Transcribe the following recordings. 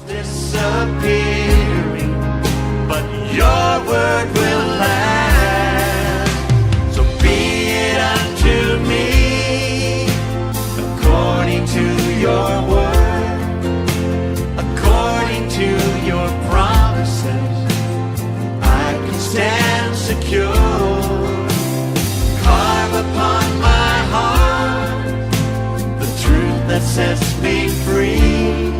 disappearing, but your word will last. So be it unto me, according to your word, according to your promises, I can stand secure. Carve upon my heart the truth that sets me free.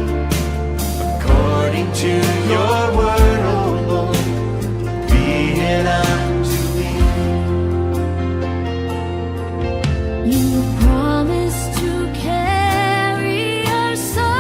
According to your word, oh Lord, be it unto me. You promised to carry our sorrows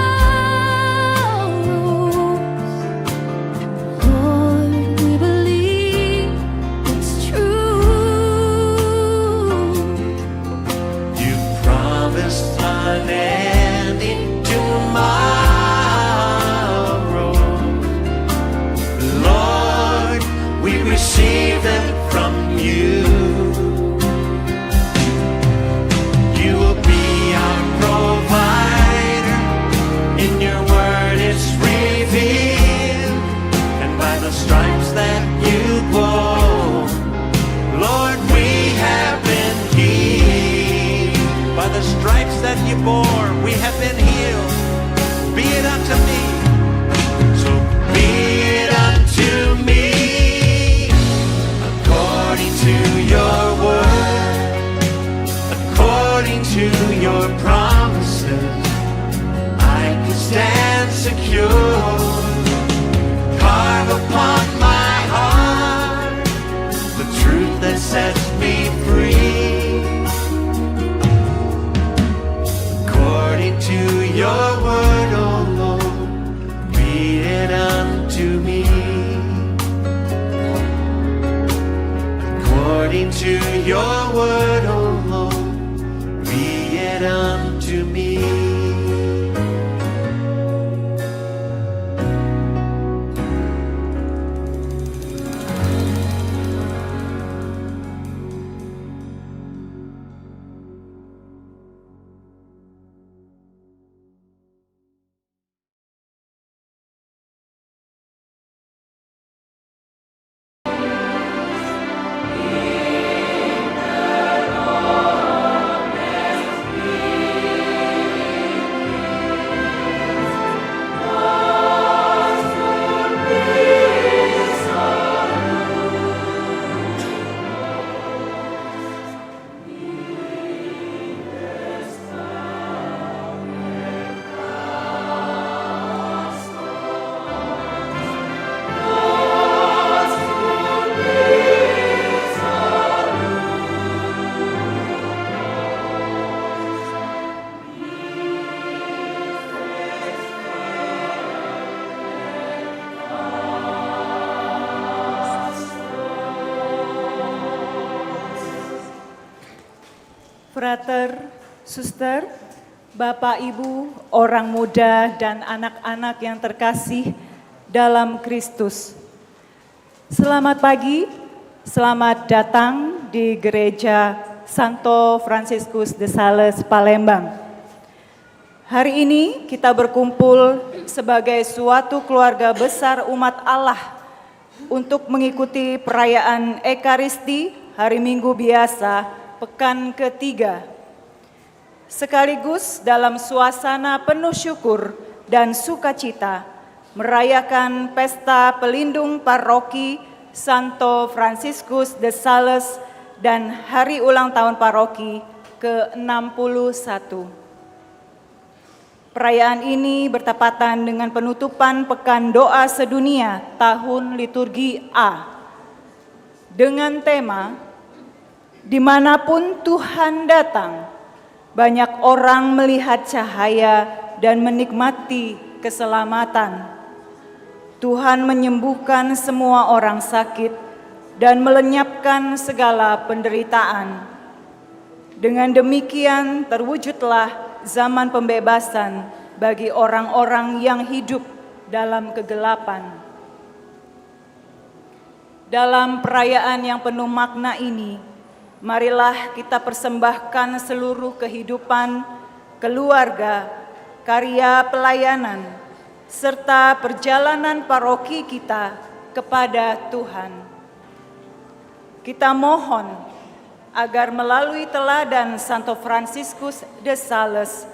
you bore, we have been healed. Be it unto me. So be it unto me, according to your word, according to your promises. I can stand secure. Carve upon my heart the truth that sets me free. According to your word, oh Lord, be it unto me. According to your word, oh Lord, be it unto me. Frater, suster, Bapak, Ibu, orang muda, dan anak-anak yang terkasih dalam Kristus. Selamat pagi, selamat datang di Gereja Santo Franciscus de Sales, Palembang. Hari ini kita berkumpul sebagai suatu keluarga besar umat Allah untuk mengikuti perayaan Ekaristi hari Minggu biasa pekan ketiga, sekaligus dalam suasana penuh syukur dan sukacita merayakan pesta pelindung paroki Santo Franciscus de Sales dan hari ulang tahun paroki ke-61. Perayaan ini bertepatan dengan penutupan Pekan Doa Sedunia tahun liturgi A dengan tema "Dimanapun Tuhan datang, banyak orang melihat cahaya dan menikmati keselamatan. Tuhan menyembuhkan semua orang sakit dan melenyapkan segala penderitaan. Dengan demikian terwujudlah zaman pembebasan bagi orang-orang yang hidup dalam kegelapan." Dalam perayaan yang penuh makna ini, marilah kita persembahkan seluruh kehidupan, keluarga, karya pelayanan, serta perjalanan paroki kita kepada Tuhan. Kita mohon agar melalui teladan Santo Franciscus de Sales,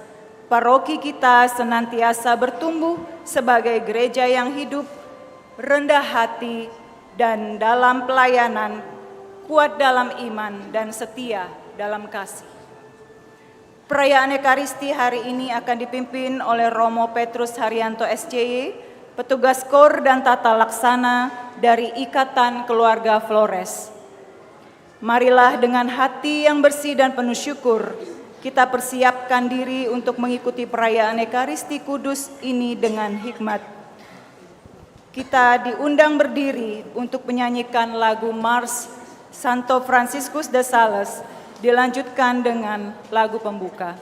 paroki kita senantiasa bertumbuh sebagai gereja yang hidup, rendah hati, dan dalam pelayanan, kuat dalam iman dan setia dalam kasih. Perayaan Ekaristi hari ini akan dipimpin oleh Romo Petrus Haryanto SCY, petugas KOR dan tata laksana dari Ikatan Keluarga Flores. Marilah dengan hati yang bersih dan penuh syukur, kita persiapkan diri untuk mengikuti perayaan Ekaristi Kudus ini dengan hikmat. Kita diundang berdiri untuk menyanyikan lagu Mars Santo Franciscus de Sales, dilanjutkan dengan lagu pembuka.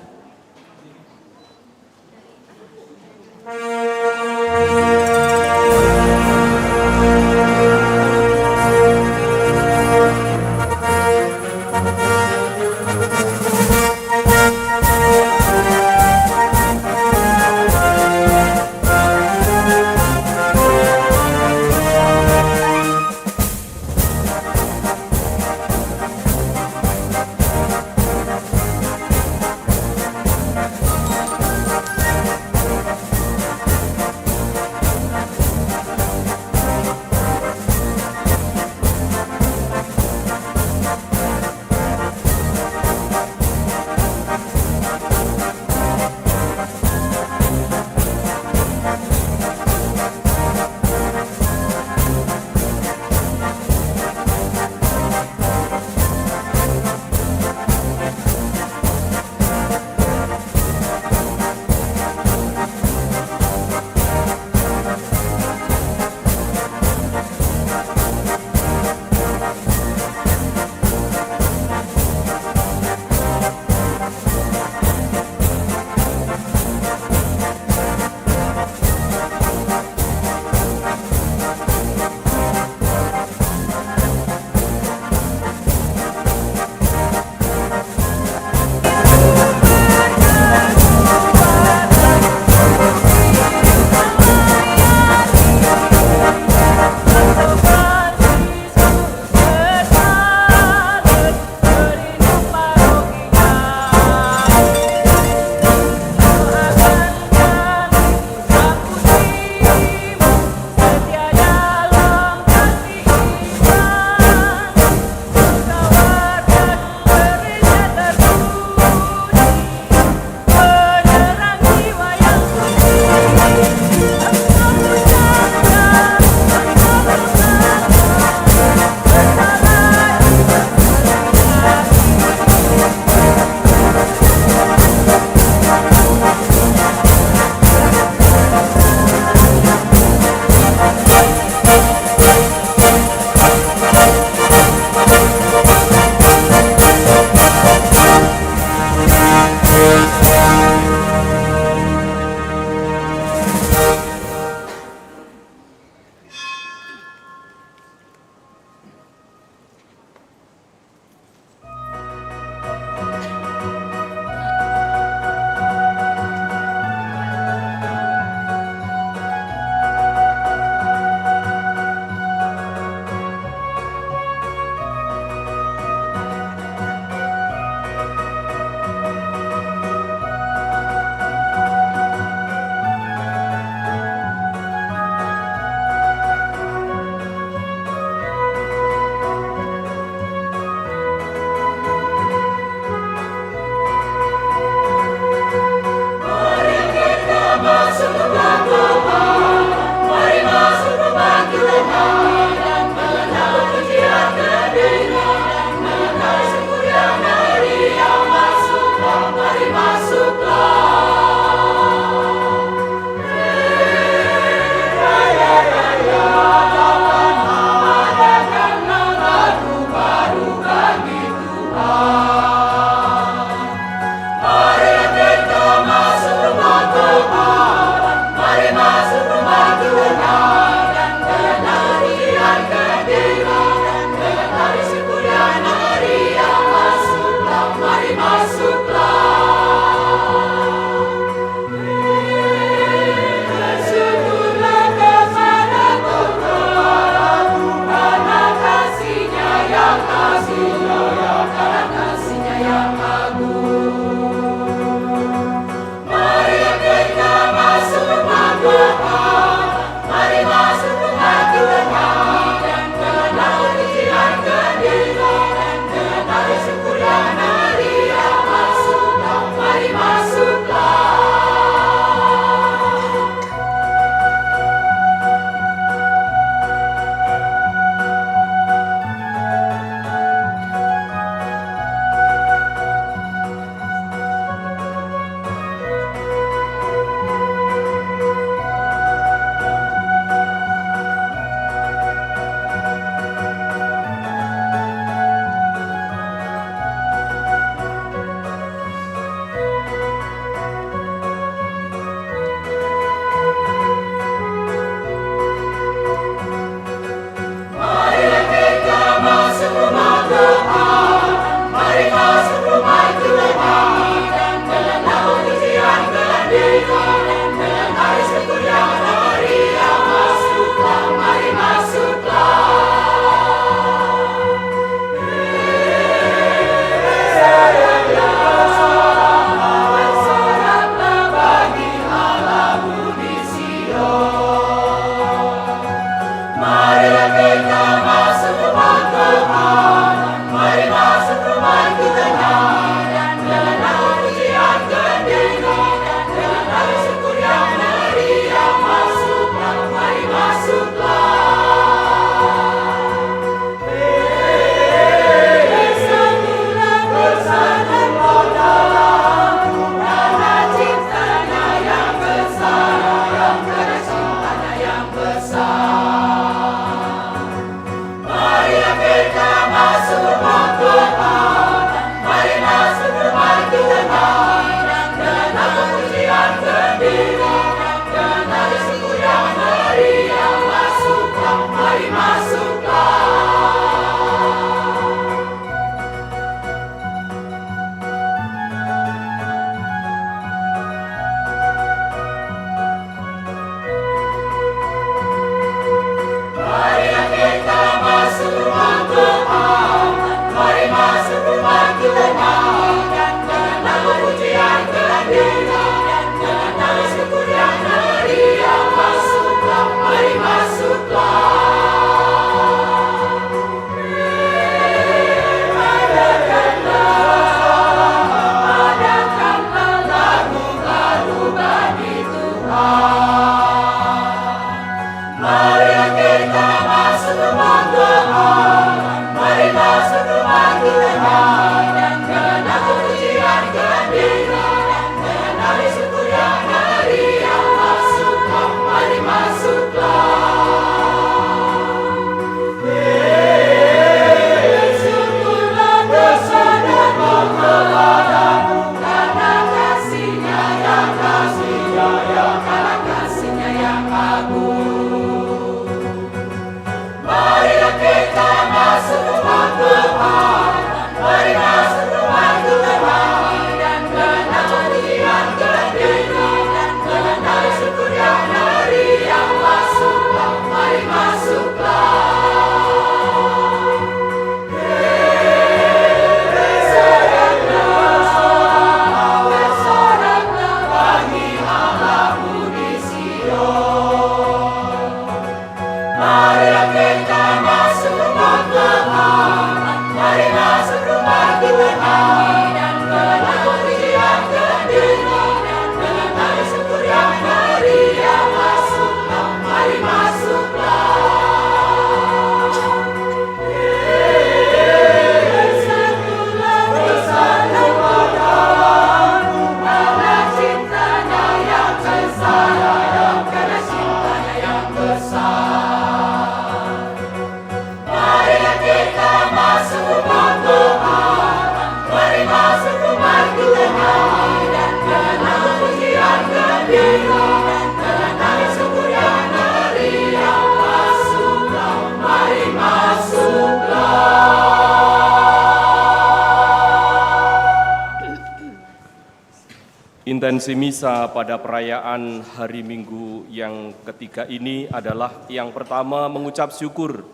Intensi misa pada perayaan hari Minggu yang ketiga ini adalah yang pertama mengucap syukur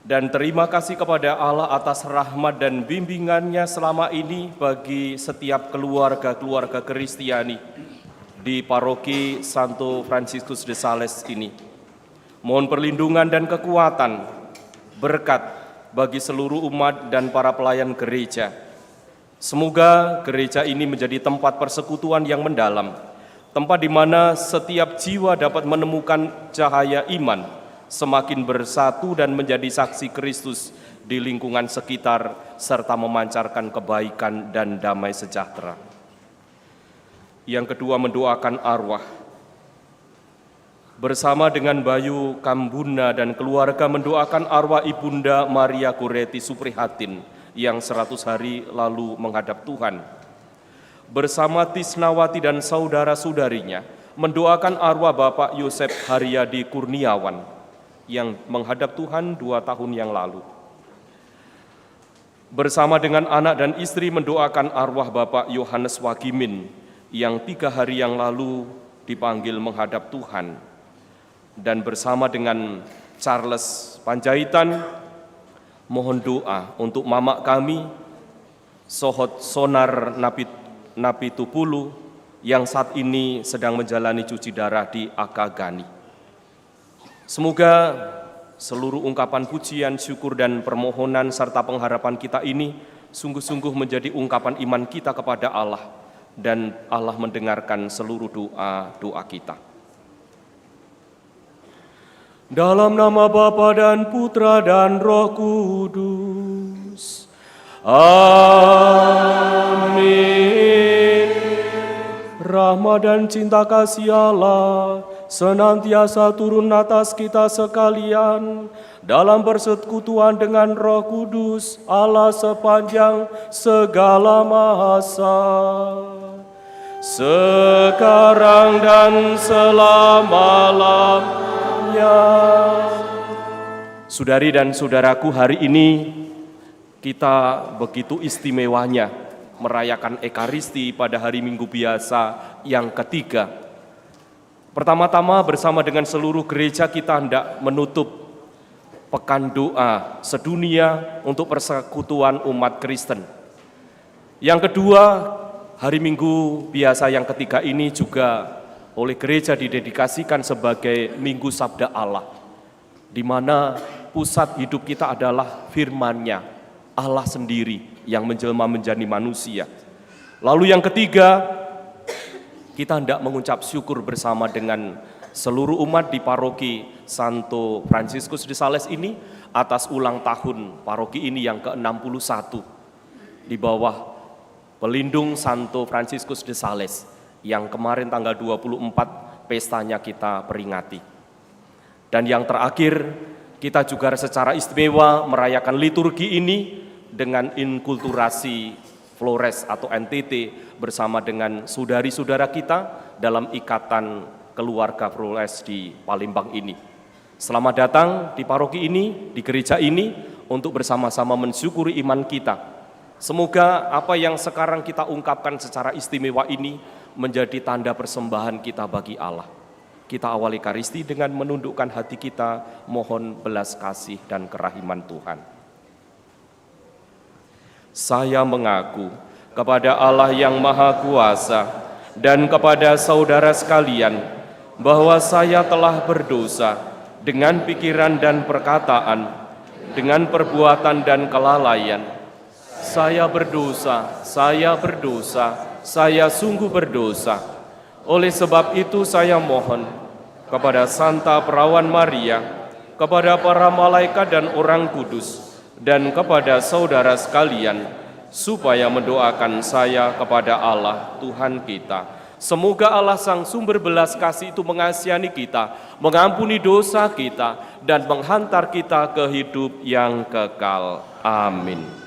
dan terima kasih kepada Allah atas rahmat dan bimbingannya selama ini bagi setiap keluarga-keluarga Kristiani di Paroki Santo Fransiskus de Sales ini. Mohon perlindungan dan kekuatan, berkat bagi seluruh umat dan para pelayan gereja. Semoga gereja ini menjadi tempat persekutuan yang mendalam, tempat di mana setiap jiwa dapat menemukan cahaya iman, semakin bersatu dan menjadi saksi Kristus di lingkungan sekitar, serta memancarkan kebaikan dan damai sejahtera. Yang kedua, mendoakan arwah. Bersama dengan Bayu Kambuna dan keluarga mendoakan arwah Ibunda Maria Goretti Suprihatin yang 100 hari lalu menghadap Tuhan. Bersama Tisnawati dan saudara-saudarinya mendoakan arwah Bapak Yosef Haryadi Kurniawan yang menghadap Tuhan 2 tahun yang lalu. Bersama dengan anak dan istri mendoakan arwah Bapak Yohanes Wagimin yang 3 hari yang lalu dipanggil menghadap Tuhan. Dan bersama dengan Charles Panjaitan mohon doa untuk mama kami, Sohot Sonar Napitupulu, yang saat ini sedang menjalani cuci darah di Akagani. Semoga seluruh ungkapan pujian, syukur, dan permohonan serta pengharapan kita ini sungguh-sungguh menjadi ungkapan iman kita kepada Allah, dan Allah mendengarkan seluruh doa-doa kita. Dalam nama Bapa dan Putra dan Roh Kudus. Amin. Rahmat dan cinta kasih Allah senantiasa turun atas kita sekalian dalam persekutuan dengan Roh Kudus Allah sepanjang segala masa, sekarang dan selama-lamanya. Saudari dan saudaraku, hari ini kita begitu istimewanya merayakan Ekaristi pada hari Minggu biasa yang ketiga. Pertama-tama bersama dengan seluruh gereja kita hendak menutup pekan doa sedunia untuk persekutuan umat Kristen. Yang kedua, hari Minggu biasa yang ketiga ini juga oleh gereja didedikasikan sebagai Minggu Sabda Allah, di mana pusat hidup kita adalah firman-Nya, Allah sendiri yang menjelma menjadi manusia. Lalu yang ketiga, kita hendak mengucap syukur bersama dengan seluruh umat di paroki Santo Fransiskus de Sales ini atas ulang tahun paroki ini yang ke-61 di bawah pelindung Santo Fransiskus de Sales yang kemarin tanggal 24 pestanya kita peringati. Dan yang terakhir, kita juga secara istimewa merayakan liturgi ini dengan inkulturasi Flores atau NTT bersama dengan saudari-saudara kita dalam ikatan keluarga Flores di Palembang ini. Selamat datang di paroki ini, di gereja ini, untuk bersama-sama mensyukuri iman kita. Semoga apa yang sekarang kita ungkapkan secara istimewa ini menjadi tanda persembahan kita bagi Allah. Kita awali Ekaristi dengan menundukkan hati kita, mohon belas kasih dan kerahiman Tuhan. Saya mengaku kepada Allah yang Maha Kuasa dan kepada saudara sekalian bahwa saya telah berdosa dengan pikiran dan perkataan, dengan perbuatan dan kelalaian. Saya berdosa, saya sungguh berdosa. Oleh sebab itu saya mohon kepada Santa Perawan Maria, kepada para malaikat dan orang kudus, dan kepada saudara sekalian, supaya mendoakan saya kepada Allah Tuhan kita. Semoga Allah Sang Sumber Belas Kasih itu mengasihani kita, mengampuni dosa kita, dan menghantar kita ke hidup yang kekal. Amin.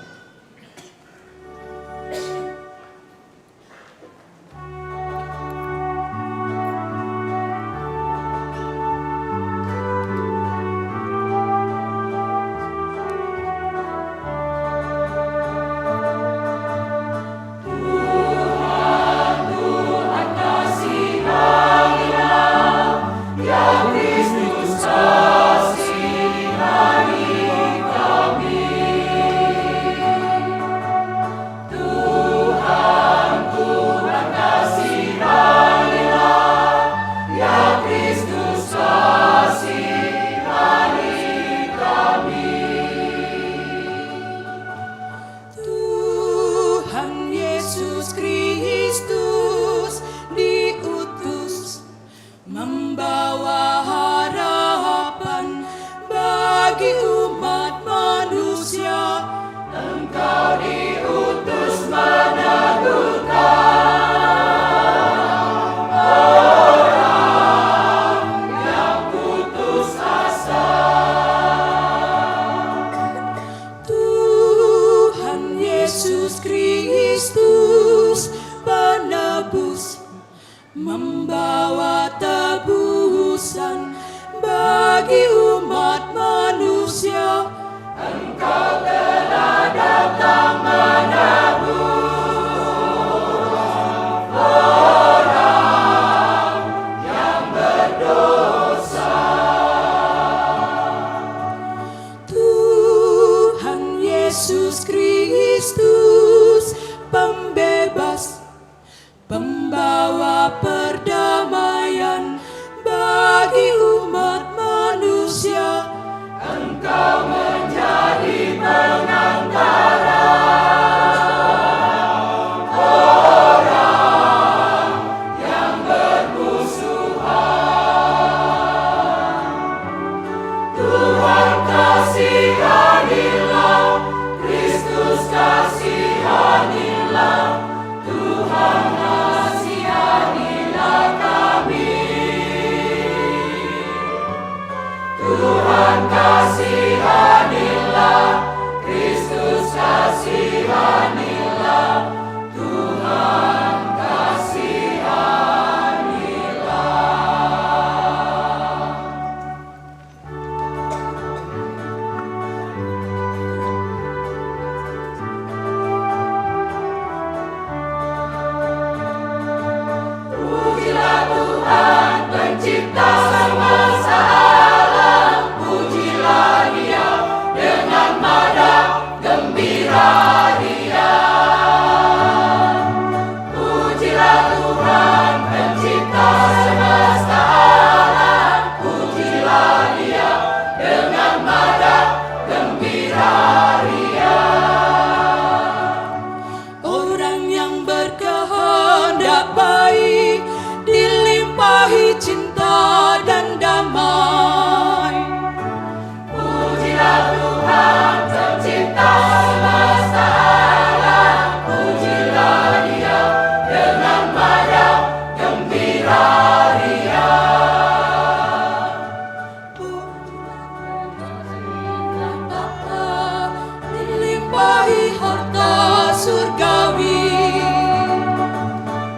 harta surgawi.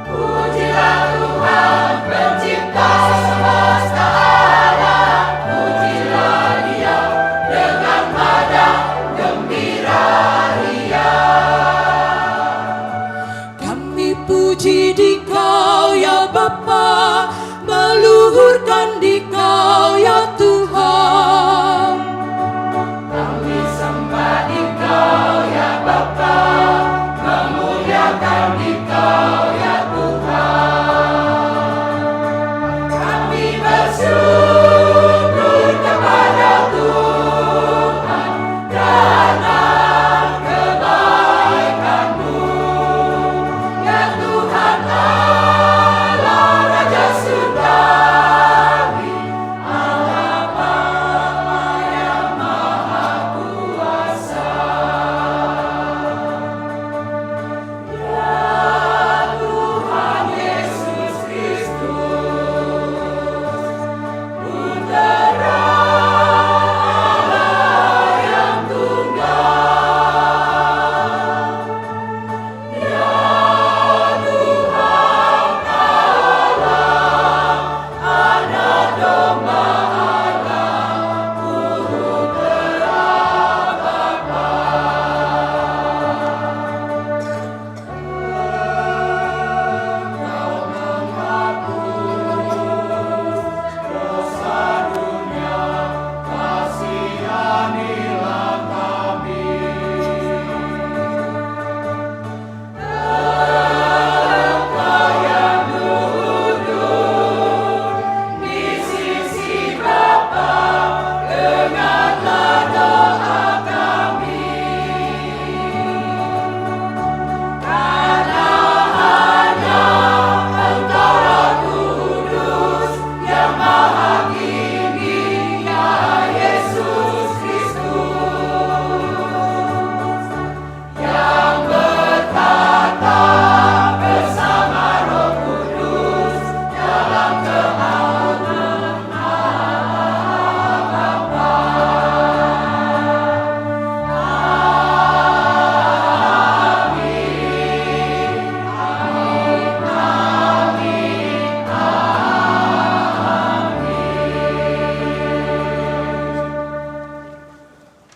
Pujilah Tuhan pencipta semesta alam, pujilah Dia dengan nada gembira ria. Kami puji Dikau ya Bapa, meluhurkan Dikau ya Tuhan. Kami sembah Dikau ya Bapa, memuliakan Dikau ya Tuhan. Kami bersyukur kepada Tuhan karena kebaikan-Mu, ya Tuhan Allah Raja Surgawi, Allah Bapa yang Maha Kuasa. Ya Tuhan Yesus Kristus, Putra Allah yang tunggal. Ya Tuhan Allah, Anak Domba Allah, Putra Bapa. Kau menghapus dosa dunia, kasihanilah kami. Engkau yang duduk di sisi Bapa, dengarlah doa kami. Karena hanya Engkaulah Kudus yang Maha Tinggi, ya Yesus Kristus, yang bertata bersama Roh Kudus dalam keaunan Allah Bapa.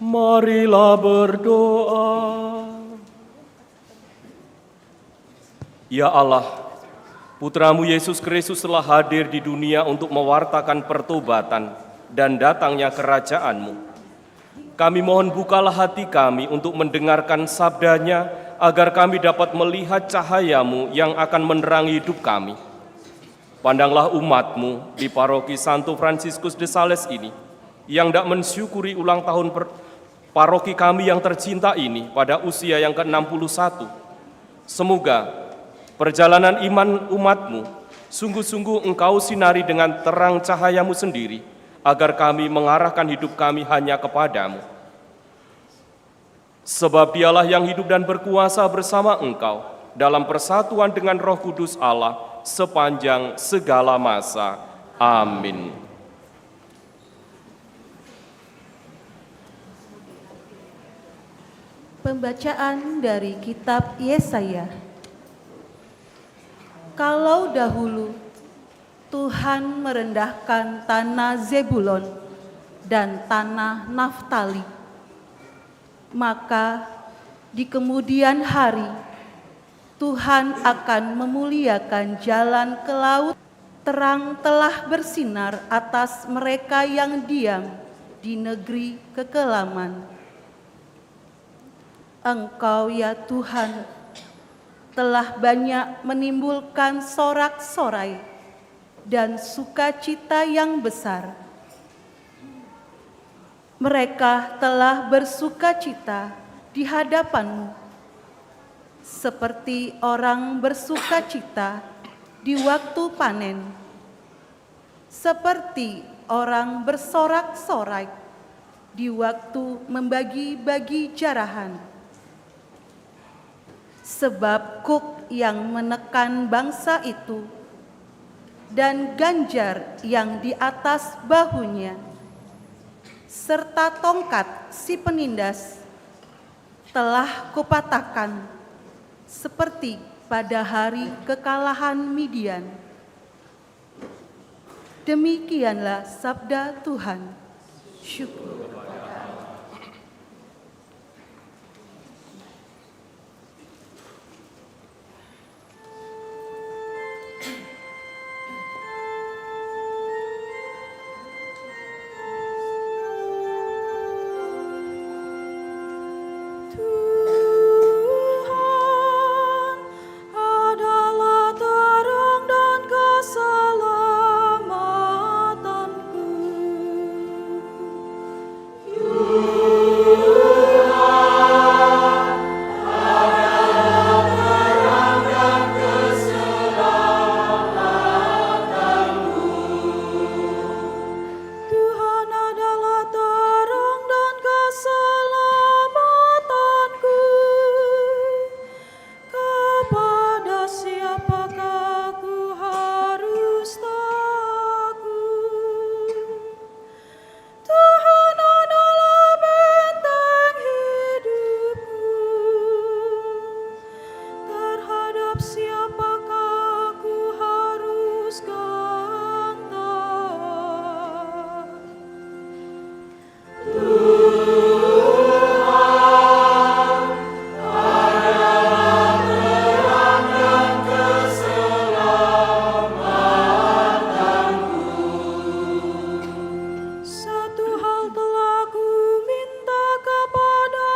Marilah berdoa. Ya Allah, Putramu Yesus Kristus telah hadir di dunia untuk mewartakan pertobatan dan datangnya kerajaan-Mu. Kami mohon bukalah hati kami untuk mendengarkan sabdanya, agar kami dapat melihat cahaya-Mu yang akan menerangi hidup kami. Pandanglah umat-Mu di paroki Santo Fransiskus de Sales ini, yang hendak mensyukuri ulang tahun paroki kami yang tercinta ini pada usia yang ke-61. Semoga perjalanan iman umat-Mu sungguh-sungguh Engkau sinari dengan terang cahaya-Mu sendiri, agar kami mengarahkan hidup kami hanya kepadamu. Sebab Dialah yang hidup dan berkuasa bersama Engkau dalam persatuan dengan Roh Kudus Allah sepanjang segala masa. Amin. Pembacaan dari kitab Yesaya. Kalau dahulu Tuhan merendahkan tanah Zebulon dan tanah Naftali, maka di kemudian hari Tuhan akan memuliakan jalan ke laut. Terang telah bersinar atas mereka yang diam di negeri kekelaman. Engkau ya Tuhan telah banyak menimbulkan sorak-sorai dan sukacita yang besar. Mereka telah bersukacita di hadapan-Mu, seperti orang bersukacita di waktu panen, seperti orang bersorak-sorai di waktu membagi-bagi jarahan. Sebab kuk yang menekan bangsa itu dan ganjar yang di atas bahunya, serta tongkat si penindas telah kupatahkan seperti pada hari kekalahan Midian. Demikianlah sabda Tuhan. Syukur. Tuhan adalah terang dan keselamatanku. Tuhan adalah terang dan keselamatanku. Kepada siapakah ku harus takut? Tuhan adalah benteng hidupku. Terhadap siapakah ku harus gentar? Satu hal telah ku minta kepada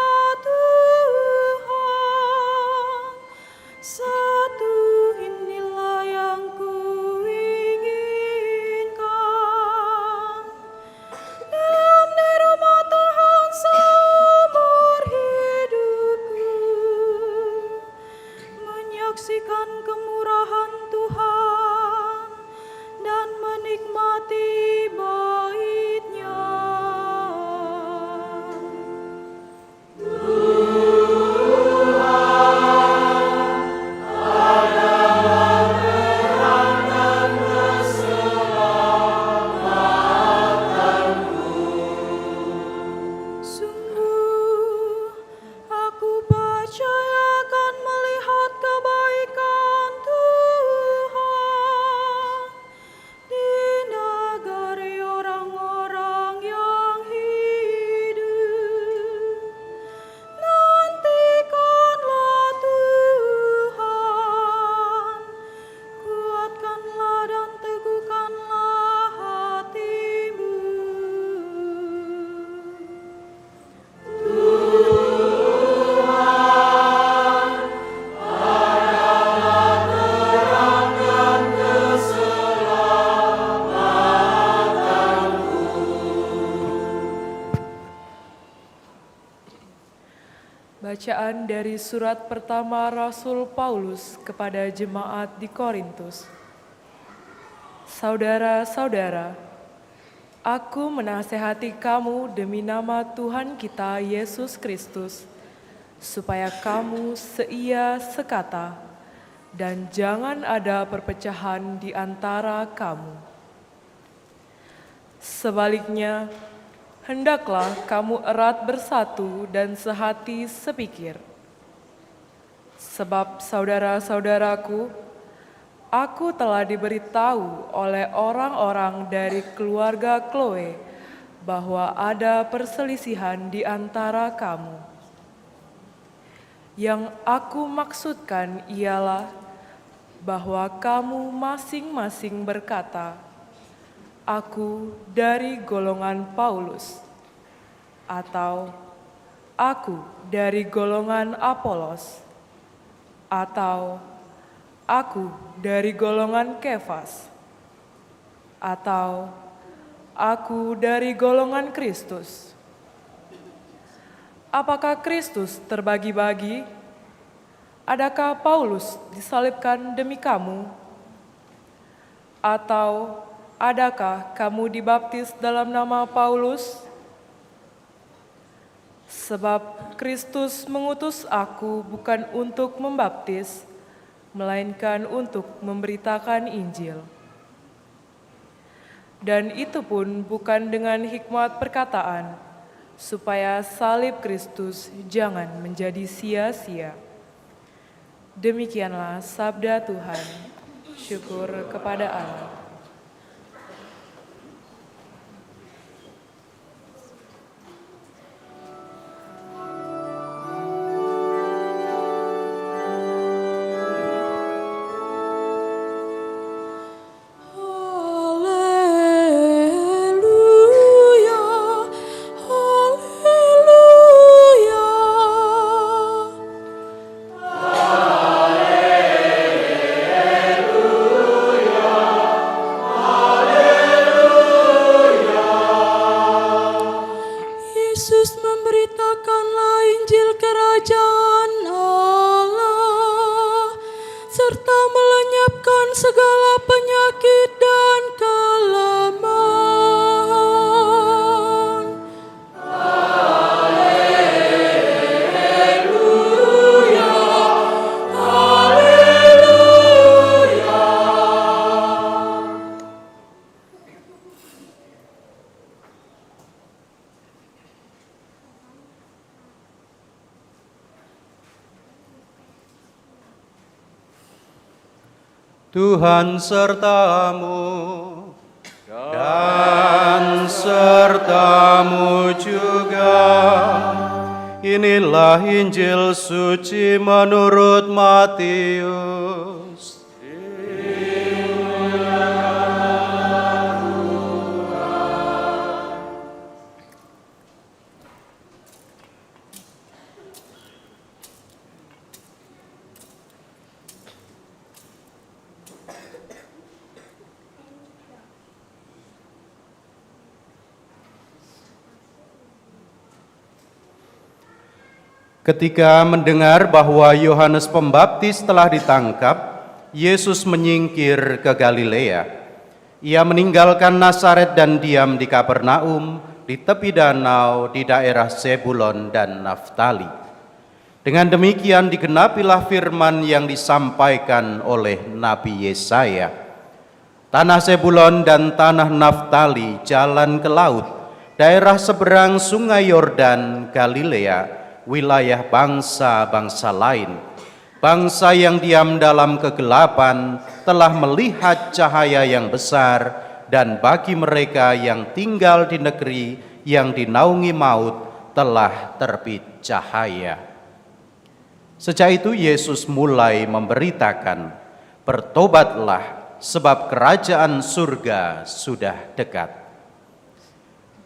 Tuhan, satu inilah yang ku inginkan, diam di rumah Tuhan seumur hidupku, menyaksikan kemurahan Tuhan dan menikmati bait-Nya. Sungguh aku percaya akan melihat kebaikan Tuhan di negeri orang-orang yang hidup. Nantikanlah Tuhan, kuatkanlah dan teguhkanlah hatimu. Bacaan dari surat pertama Rasul Paulus kepada jemaat di Korintus. Saudara-saudara, aku menasehati kamu demi nama Tuhan kita Yesus Kristus, supaya kamu seia sekata, dan jangan ada perpecahan di antara kamu. Sebaliknya, hendaklah kamu erat bersatu dan sehati sepikir. Sebab saudara-saudaraku, aku telah diberitahu oleh orang-orang dari keluarga Chloe bahwa ada perselisihan di antara kamu. Yang aku maksudkan ialah bahwa kamu masing-masing berkata, "Aku dari golongan Paulus," atau "Aku dari golongan Apolos," atau "Aku dari golongan Kefas," atau "Aku dari golongan Kristus." Apakah Kristus terbagi-bagi? Adakah Paulus disalibkan demi kamu? Atau adakah kamu dibaptis dalam nama Paulus? Sebab Kristus mengutus aku bukan untuk membaptis, melainkan untuk memberitakan Injil. Dan itu pun bukan dengan hikmat perkataan, supaya salib Kristus jangan menjadi sia-sia. Demikianlah sabda Tuhan. Syukur kepada Allah. Haleluya, haleluya. Yesus memberitakanlah Injil Kerajaan Allah, serta melenyapkan segala penyakit dan kelemahan. Haleluya, haleluya. Tuhan sertamu dan sertamu juga. Inilah Injil suci menurut Matius. Ketika mendengar bahwa Yohanes Pembaptis telah ditangkap, Yesus menyingkir ke Galilea. Ia meninggalkan Nazaret dan diam di Kapernaum, di tepi danau, di daerah Zebulon dan Naftali. Dengan demikian digenapilah firman yang disampaikan oleh Nabi Yesaya. Tanah Zebulon dan tanah Naftali jalan ke laut, daerah seberang sungai Yordan, Galilea, wilayah bangsa-bangsa lain. Bangsa yang diam dalam kegelapan telah melihat cahaya yang besar, dan bagi mereka yang tinggal di negeri yang dinaungi maut telah terbit cahaya. Sejak itu Yesus mulai memberitakan, "Bertobatlah, sebab kerajaan surga sudah dekat."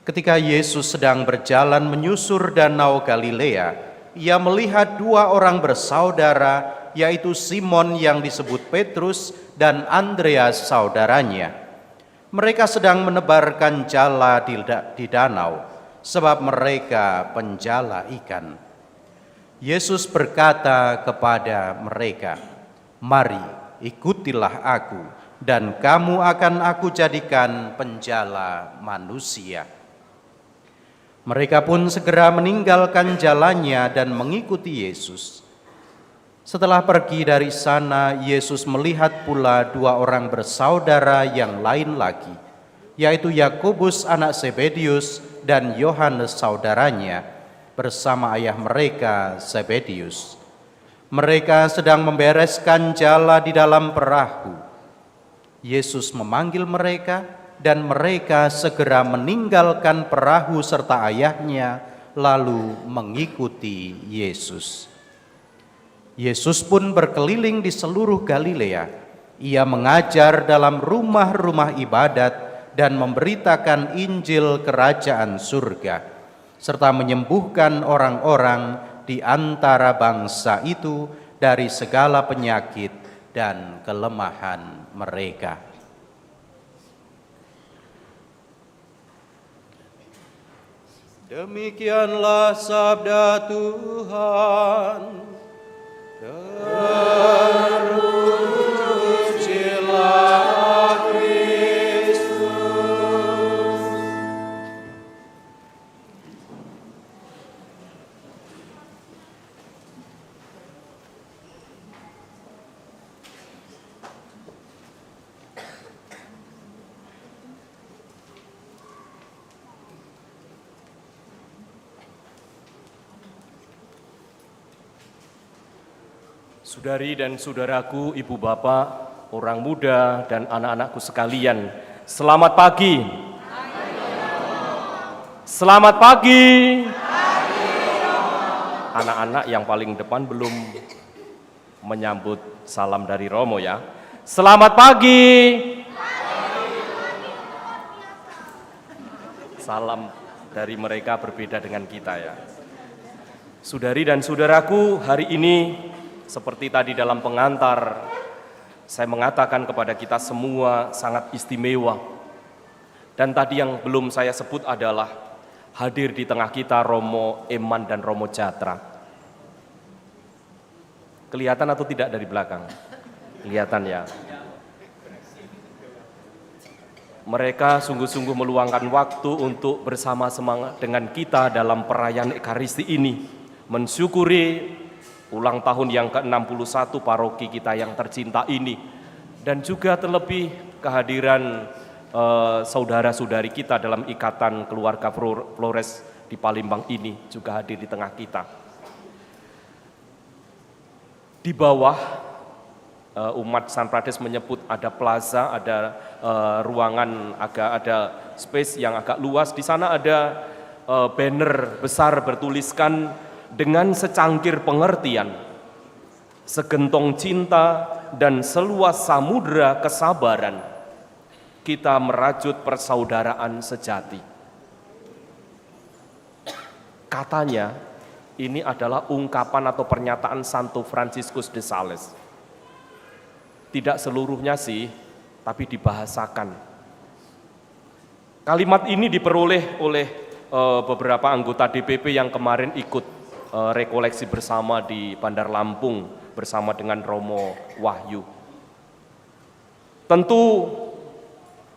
Ketika Yesus sedang berjalan menyusur danau Galilea, ia melihat dua orang bersaudara, yaitu Simon yang disebut Petrus dan Andreas saudaranya. Mereka sedang menebarkan jala di danau, sebab mereka penjala ikan. Yesus berkata kepada mereka, "Mari, ikutilah aku, dan kamu akan aku jadikan penjala manusia." Mereka pun segera meninggalkan jalannya dan mengikuti Yesus. Setelah pergi dari sana, Yesus melihat pula dua orang bersaudara yang lain lagi, yaitu Yakobus anak Zebedius dan Yohanes saudaranya, bersama ayah mereka Zebedius. Mereka sedang membereskan jala di dalam perahu. Yesus memanggil mereka, dan mereka segera meninggalkan perahu serta ayahnya, lalu mengikuti Yesus. Yesus pun berkeliling di seluruh Galilea. Ia mengajar dalam rumah-rumah ibadat dan memberitakan Injil Kerajaan Surga, serta menyembuhkan orang-orang di antara bangsa itu dari segala penyakit dan kelemahan mereka. Demikianlah sabda Tuhan. Terpujilah Kristus. Saudari dan saudaraku, ibu bapak, orang muda dan anak-anakku sekalian, selamat pagi. Selamat pagi. Anak-anak yang paling depan belum menyambut salam dari Romo ya. Selamat pagi. Salam dari mereka berbeda dengan kita ya. Saudari dan saudaraku, hari ini seperti tadi dalam pengantar, saya mengatakan kepada kita semua sangat istimewa. Dan tadi yang belum saya sebut adalah hadir di tengah kita Romo Eman dan Romo Jatra. Kelihatan atau tidak dari belakang? Kelihatan ya. Mereka sungguh-sungguh meluangkan waktu untuk bersama-sama dengan kita dalam perayaan Ekaristi ini, mensyukuri ulang tahun yang ke-61 paroki kita yang tercinta ini, dan juga terlebih kehadiran saudara-saudari kita dalam ikatan keluarga Flores di Palembang ini juga hadir di tengah kita. Di bawah umat San Prades menyebut ada plaza, ada ruangan ada space yang agak luas. Di sana ada banner besar bertuliskan dengan secangkir pengertian, segentong cinta dan seluas samudra kesabaran, kita merajut persaudaraan sejati. Katanya ini adalah ungkapan atau pernyataan Santo Franciscus de Sales. Tidak seluruhnya sih, tapi dibahasakan. Kalimat ini diperoleh oleh beberapa anggota DPP yang kemarin ikut rekoleksi bersama di Bandar Lampung bersama dengan Romo Wahyu. Tentu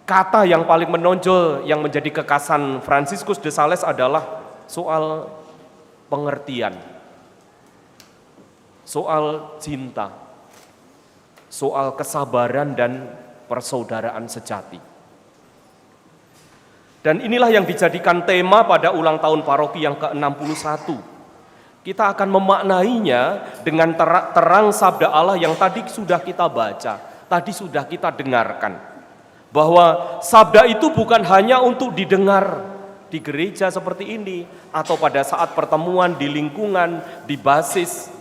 kata yang paling menonjol yang menjadi kekasan Franciscus de Sales adalah soal pengertian, soal cinta, soal kesabaran dan persaudaraan sejati. Dan inilah yang dijadikan tema pada ulang tahun paroki yang ke-61. Kita akan memaknainya dengan terang sabda Allah yang tadi sudah kita baca, tadi sudah kita dengarkan. Bahwa sabda itu bukan hanya untuk didengar di gereja seperti ini, atau pada saat pertemuan di lingkungan, di basis.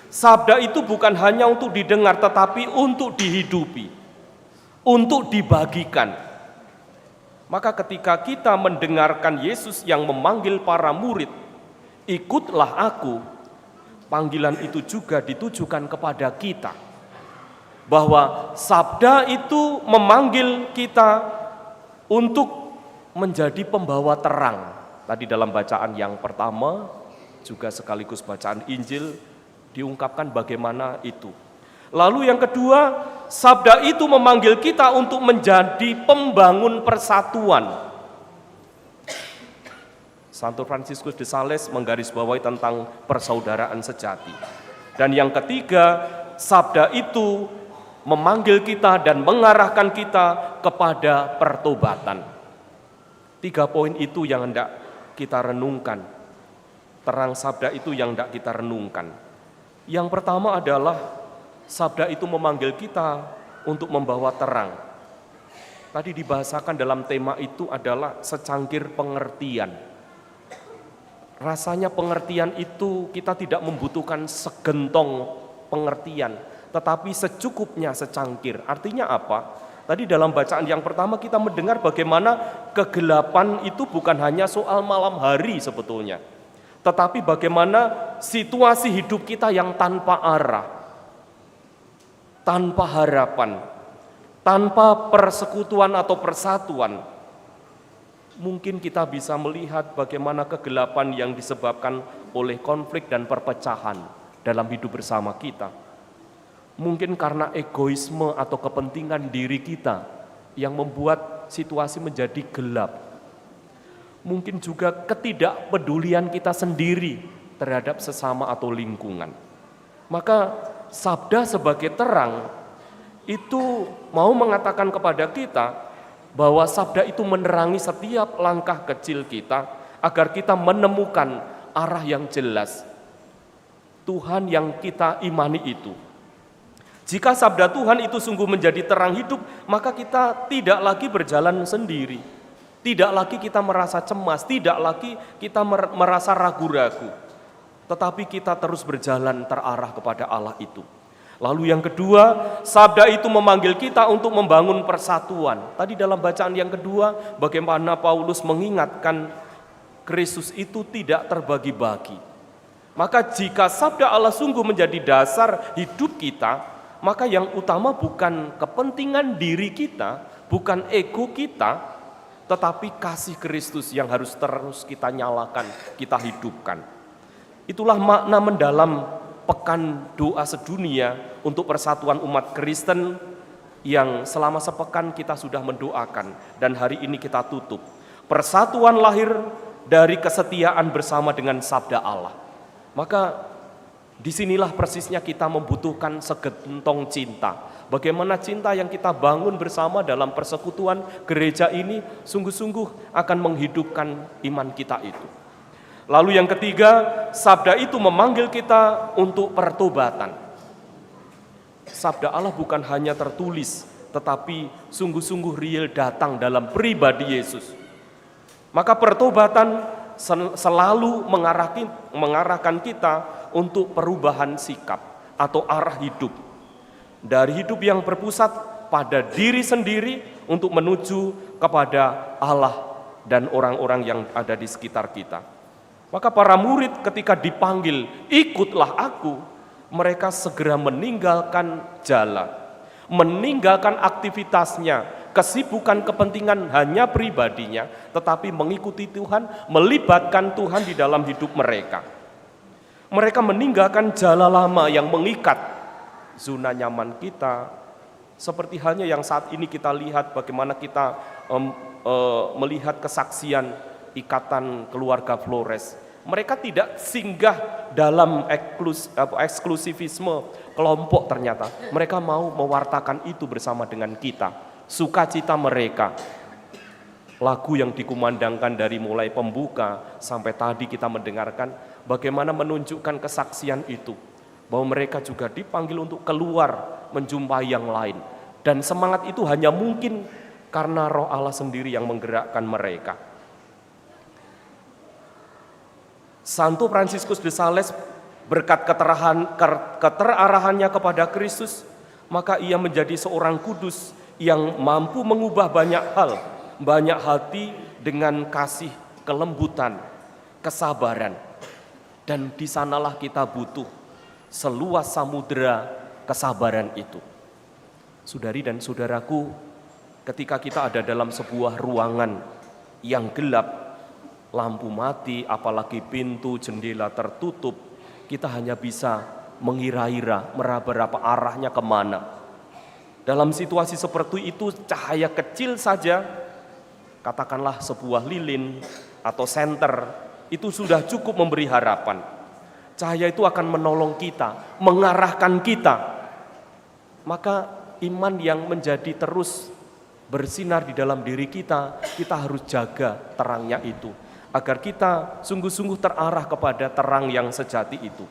Sabda itu bukan hanya untuk didengar, tetapi untuk dihidupi, untuk dibagikan. Maka ketika kita mendengarkan Yesus yang memanggil para murid, ikutlah aku, panggilan itu juga ditujukan kepada kita. Bahwa sabda itu memanggil kita untuk menjadi pembawa terang. Tadi dalam bacaan yang pertama, juga sekaligus bacaan Injil, diungkapkan bagaimana itu. Lalu yang kedua, sabda itu memanggil kita untuk menjadi pembangun persatuan. Santo Franciscus de Sales menggarisbawahi tentang persaudaraan sejati. Dan yang ketiga, sabda itu memanggil kita dan mengarahkan kita kepada pertobatan. 3 poin itu yang hendak kita renungkan. Terang sabda itu yang hendak kita renungkan. Yang pertama adalah sabda itu memanggil kita untuk membawa terang. Tadi dibahasakan dalam tema itu adalah secangkir pengertian. Rasanya pengertian itu kita tidak membutuhkan segentong pengertian, tetapi secukupnya secangkir. Artinya apa? Tadi dalam bacaan yang pertama kita mendengar bagaimana kegelapan itu bukan hanya soal malam hari sebetulnya, tetapi bagaimana situasi hidup kita yang tanpa arah, tanpa harapan, tanpa persekutuan atau persatuan. Mungkin kita bisa melihat bagaimana kegelapan yang disebabkan oleh konflik dan perpecahan dalam hidup bersama kita. Mungkin karena egoisme atau kepentingan diri kita yang membuat situasi menjadi gelap. Mungkin juga ketidakpedulian kita sendiri terhadap sesama atau lingkungan. Maka sabda sebagai terang itu mau mengatakan kepada kita bahwa sabda itu menerangi setiap langkah kecil kita agar kita menemukan arah yang jelas. Tuhan yang kita imani itu. Jika sabda Tuhan itu sungguh menjadi terang hidup, maka kita tidak lagi berjalan sendiri. Tidak lagi kita merasa cemas, tidak lagi kita merasa ragu-ragu. Tetapi kita terus berjalan terarah kepada Allah itu. Lalu yang kedua, sabda itu memanggil kita untuk membangun persatuan. Tadi dalam bacaan yang kedua, bagaimana Paulus mengingatkan Kristus itu tidak terbagi-bagi. Maka jika sabda Allah sungguh menjadi dasar hidup kita, maka yang utama bukan kepentingan diri kita, bukan ego kita, tetapi kasih Kristus yang harus terus kita nyalakan, kita hidupkan. Itulah makna mendalam pekan doa sedunia untuk persatuan umat Kristen yang selama sepekan kita sudah mendoakan dan hari ini kita tutup. Persatuan lahir dari kesetiaan bersama dengan sabda Allah. Maka disinilah persisnya kita membutuhkan segentong cinta. Bagaimana cinta yang kita bangun bersama dalam persekutuan gereja ini sungguh-sungguh akan menghidupkan iman kita itu. Lalu yang ketiga, sabda itu memanggil kita untuk pertobatan. Sabda Allah bukan hanya tertulis, tetapi sungguh-sungguh real datang dalam pribadi Yesus. Maka pertobatan selalu mengarahkan kita untuk perubahan sikap atau arah hidup. Dari hidup yang berpusat pada diri sendiri untuk menuju kepada Allah dan orang-orang yang ada di sekitar kita. Maka para murid ketika dipanggil, ikutlah aku, mereka segera meninggalkan jala, meninggalkan aktivitasnya, kesibukan kepentingan hanya pribadinya, tetapi mengikuti Tuhan, melibatkan Tuhan di dalam hidup mereka. Mereka meninggalkan jala lama yang mengikat zona nyaman kita, seperti halnya yang saat ini kita lihat bagaimana kita melihat kesaksian ikatan keluarga Flores. Mereka tidak singgah dalam eksklusivisme kelompok ternyata. Mereka mau mewartakan itu bersama dengan kita. Sukacita mereka. Lagu yang dikumandangkan dari mulai pembuka sampai tadi kita mendengarkan bagaimana menunjukkan kesaksian itu. Bahwa mereka juga dipanggil untuk keluar menjumpai yang lain. Dan semangat itu hanya mungkin karena Roh Allah sendiri yang menggerakkan mereka. Santo Fransiskus de Sales berkat keterarahannya kepada Kristus, maka ia menjadi seorang kudus yang mampu mengubah banyak hal, banyak hati dengan kasih, kelembutan, kesabaran. Dan di sanalah kita butuh seluas samudera kesabaran itu. Saudari dan saudaraku, ketika kita ada dalam sebuah ruangan yang gelap, lampu mati, apalagi pintu jendela tertutup, kita hanya bisa mengira-ira, meraba-raba arahnya kemana. Dalam situasi seperti itu, cahaya kecil saja, katakanlah sebuah lilin atau senter, itu sudah cukup memberi harapan. Cahaya itu akan menolong kita, mengarahkan kita. Maka iman yang menjadi terus bersinar di dalam diri kita, kita harus jaga terangnya itu. Agar kita sungguh-sungguh terarah kepada terang yang sejati itu.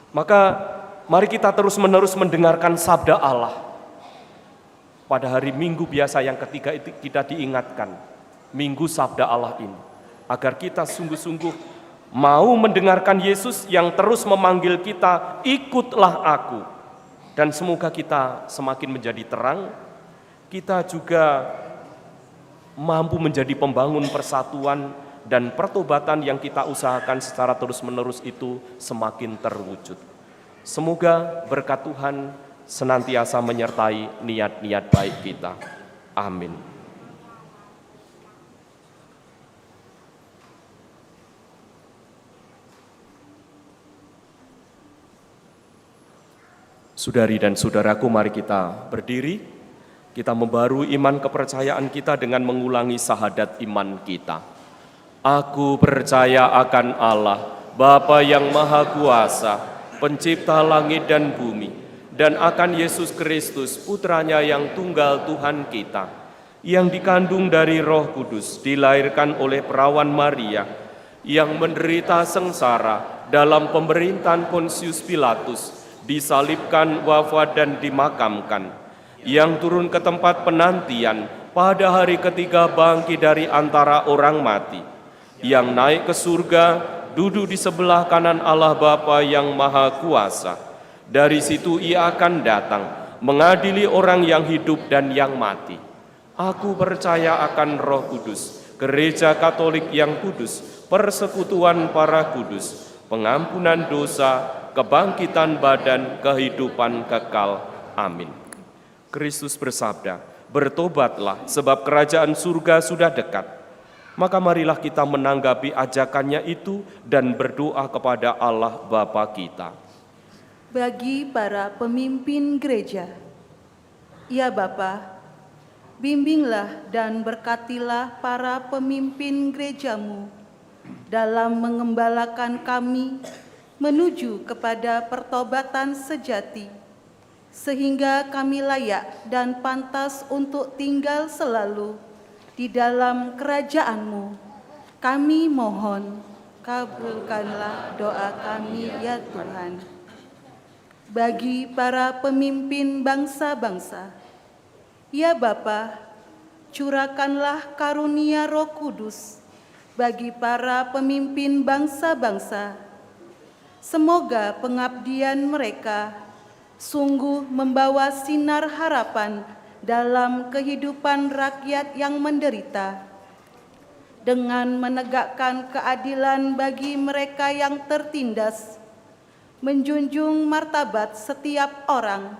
Maka mari kita terus-menerus mendengarkan sabda Allah. Pada hari Minggu biasa yang ketiga itu kita diingatkan, Minggu sabda Allah ini. Agar kita sungguh-sungguh mau mendengarkan Yesus yang terus memanggil kita, ikutlah aku. Dan semoga kita semakin menjadi terang, kita juga mampu menjadi pembangun persatuan dan pertobatan yang kita usahakan secara terus-menerus itu semakin terwujud. Semoga berkat Tuhan senantiasa menyertai niat-niat baik kita. Amin. Saudari dan saudaraku, mari kita berdiri. Kita membarui iman kepercayaan kita dengan mengulangi syahadat iman kita. Aku percaya akan Allah, Bapa yang Maha Kuasa, Pencipta langit dan bumi, dan akan Yesus Kristus, Putranya yang tunggal Tuhan kita, yang dikandung dari Roh Kudus, dilahirkan oleh perawan Maria, yang menderita sengsara, dalam pemerintahan Pontius Pilatus, disalibkan, wafat dan dimakamkan, yang turun ke tempat penantian, pada hari ketiga bangkit dari antara orang mati, yang naik ke surga, duduk di sebelah kanan Allah Bapa yang Maha Kuasa. Dari situ ia akan datang, mengadili orang yang hidup dan yang mati. Aku percaya akan Roh Kudus, Gereja Katolik yang kudus, persekutuan para kudus, pengampunan dosa, kebangkitan badan, kehidupan kekal. Amin. Kristus bersabda, bertobatlah sebab kerajaan surga sudah dekat. Maka marilah kita menanggapi ajakannya itu dan berdoa kepada Allah Bapa kita. Bagi para pemimpin gereja, ya Bapa, bimbinglah dan berkatilah para pemimpin gerejamu dalam mengembalakan kami menuju kepada pertobatan sejati, sehingga kami layak dan pantas untuk tinggal selalu di dalam kerajaan-Mu. Kami mohon, kabulkanlah doa kami ya Tuhan. Bagi para pemimpin bangsa-bangsa, ya Bapa, curahkanlah karunia Roh Kudus bagi para pemimpin bangsa-bangsa. Semoga pengabdian mereka sungguh membawa sinar harapan dalam kehidupan rakyat yang menderita, dengan menegakkan keadilan bagi mereka yang tertindas, menjunjung martabat setiap orang,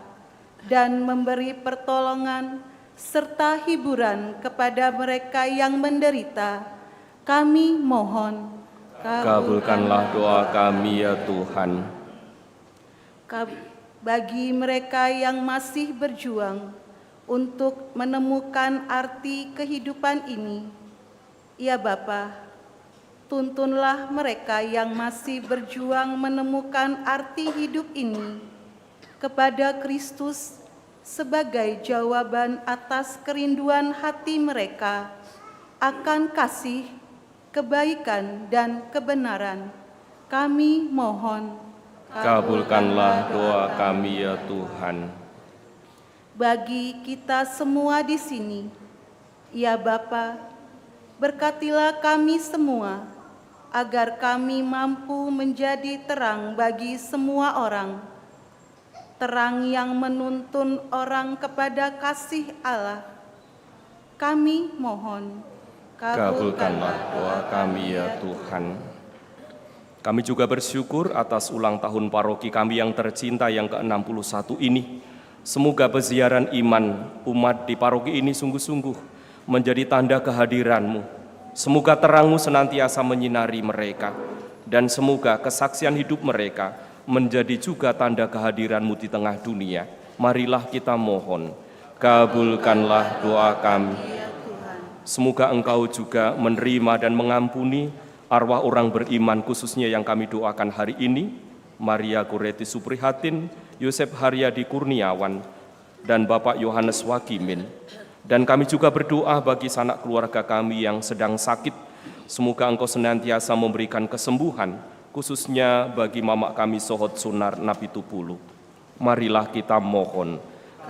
dan memberi pertolongan serta hiburan kepada mereka yang menderita. Kami mohon, Kabulkanlah doa kami ya Tuhan. Bagi mereka yang masih berjuang untuk menemukan arti kehidupan ini, ya Bapa, tuntunlah mereka yang masih berjuang menemukan arti hidup ini kepada Kristus sebagai jawaban atas kerinduan hati mereka akan kasih, kebaikan, dan kebenaran. Kami mohon, Kabulkanlah doa kami ya Tuhan. bagi kita semua di sini, ya Bapa, berkatilah kami semua, agar kami mampu menjadi terang bagi semua orang, terang yang menuntun orang kepada kasih Allah. Kami mohon, Kabulkanlah doa kami ya Tuhan. Kami juga bersyukur atas ulang tahun paroki kami yang tercinta yang ke-61 ini. Semoga peziaran iman umat di paroki ini sungguh-sungguh menjadi tanda kehadiran-Mu. Semoga terang-Mu senantiasa menyinari mereka, dan semoga kesaksian hidup mereka menjadi juga tanda kehadiran-Mu di tengah dunia. Marilah kita mohon, kabulkanlah doa kami. Semoga Engkau juga menerima dan mengampuni arwah orang beriman khususnya yang kami doakan hari ini, Maria Goreti Suprihatin, Yosef Haryadi Kurniawan, dan Bapak Yohanes Wagimin. Dan kami juga berdoa bagi sanak keluarga kami yang sedang sakit. Semoga Engkau senantiasa memberikan kesembuhan, khususnya bagi mamak kami Sohot Sunar Napitupulu. Marilah kita mohon,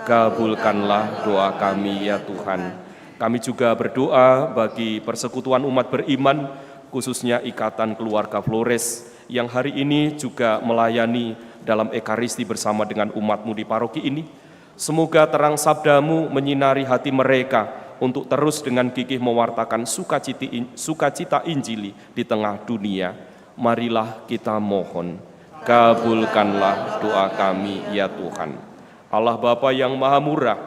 kabulkanlah doa kami ya Tuhan. Kami juga berdoa bagi persekutuan umat beriman, khususnya Ikatan Keluarga Flores, yang hari ini juga melayani dalam Ekaristi bersama dengan umat-Mu di paroki ini. Semoga terang sabda-Mu menyinari hati mereka untuk terus dengan gigih mewartakan sukacita Injili di tengah dunia. Marilah kita mohon, kabulkanlah doa kami ya Tuhan. Allah Bapa yang Maha Murah,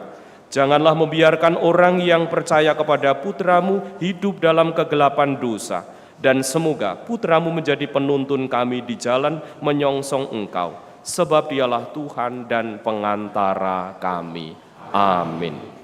janganlah membiarkan orang yang percaya kepada Putra-Mu hidup dalam kegelapan dosa, dan semoga Putra-Mu menjadi penuntun kami di jalan menyongsong Engkau, sebab Dialah Tuhan dan pengantara kami. Amin.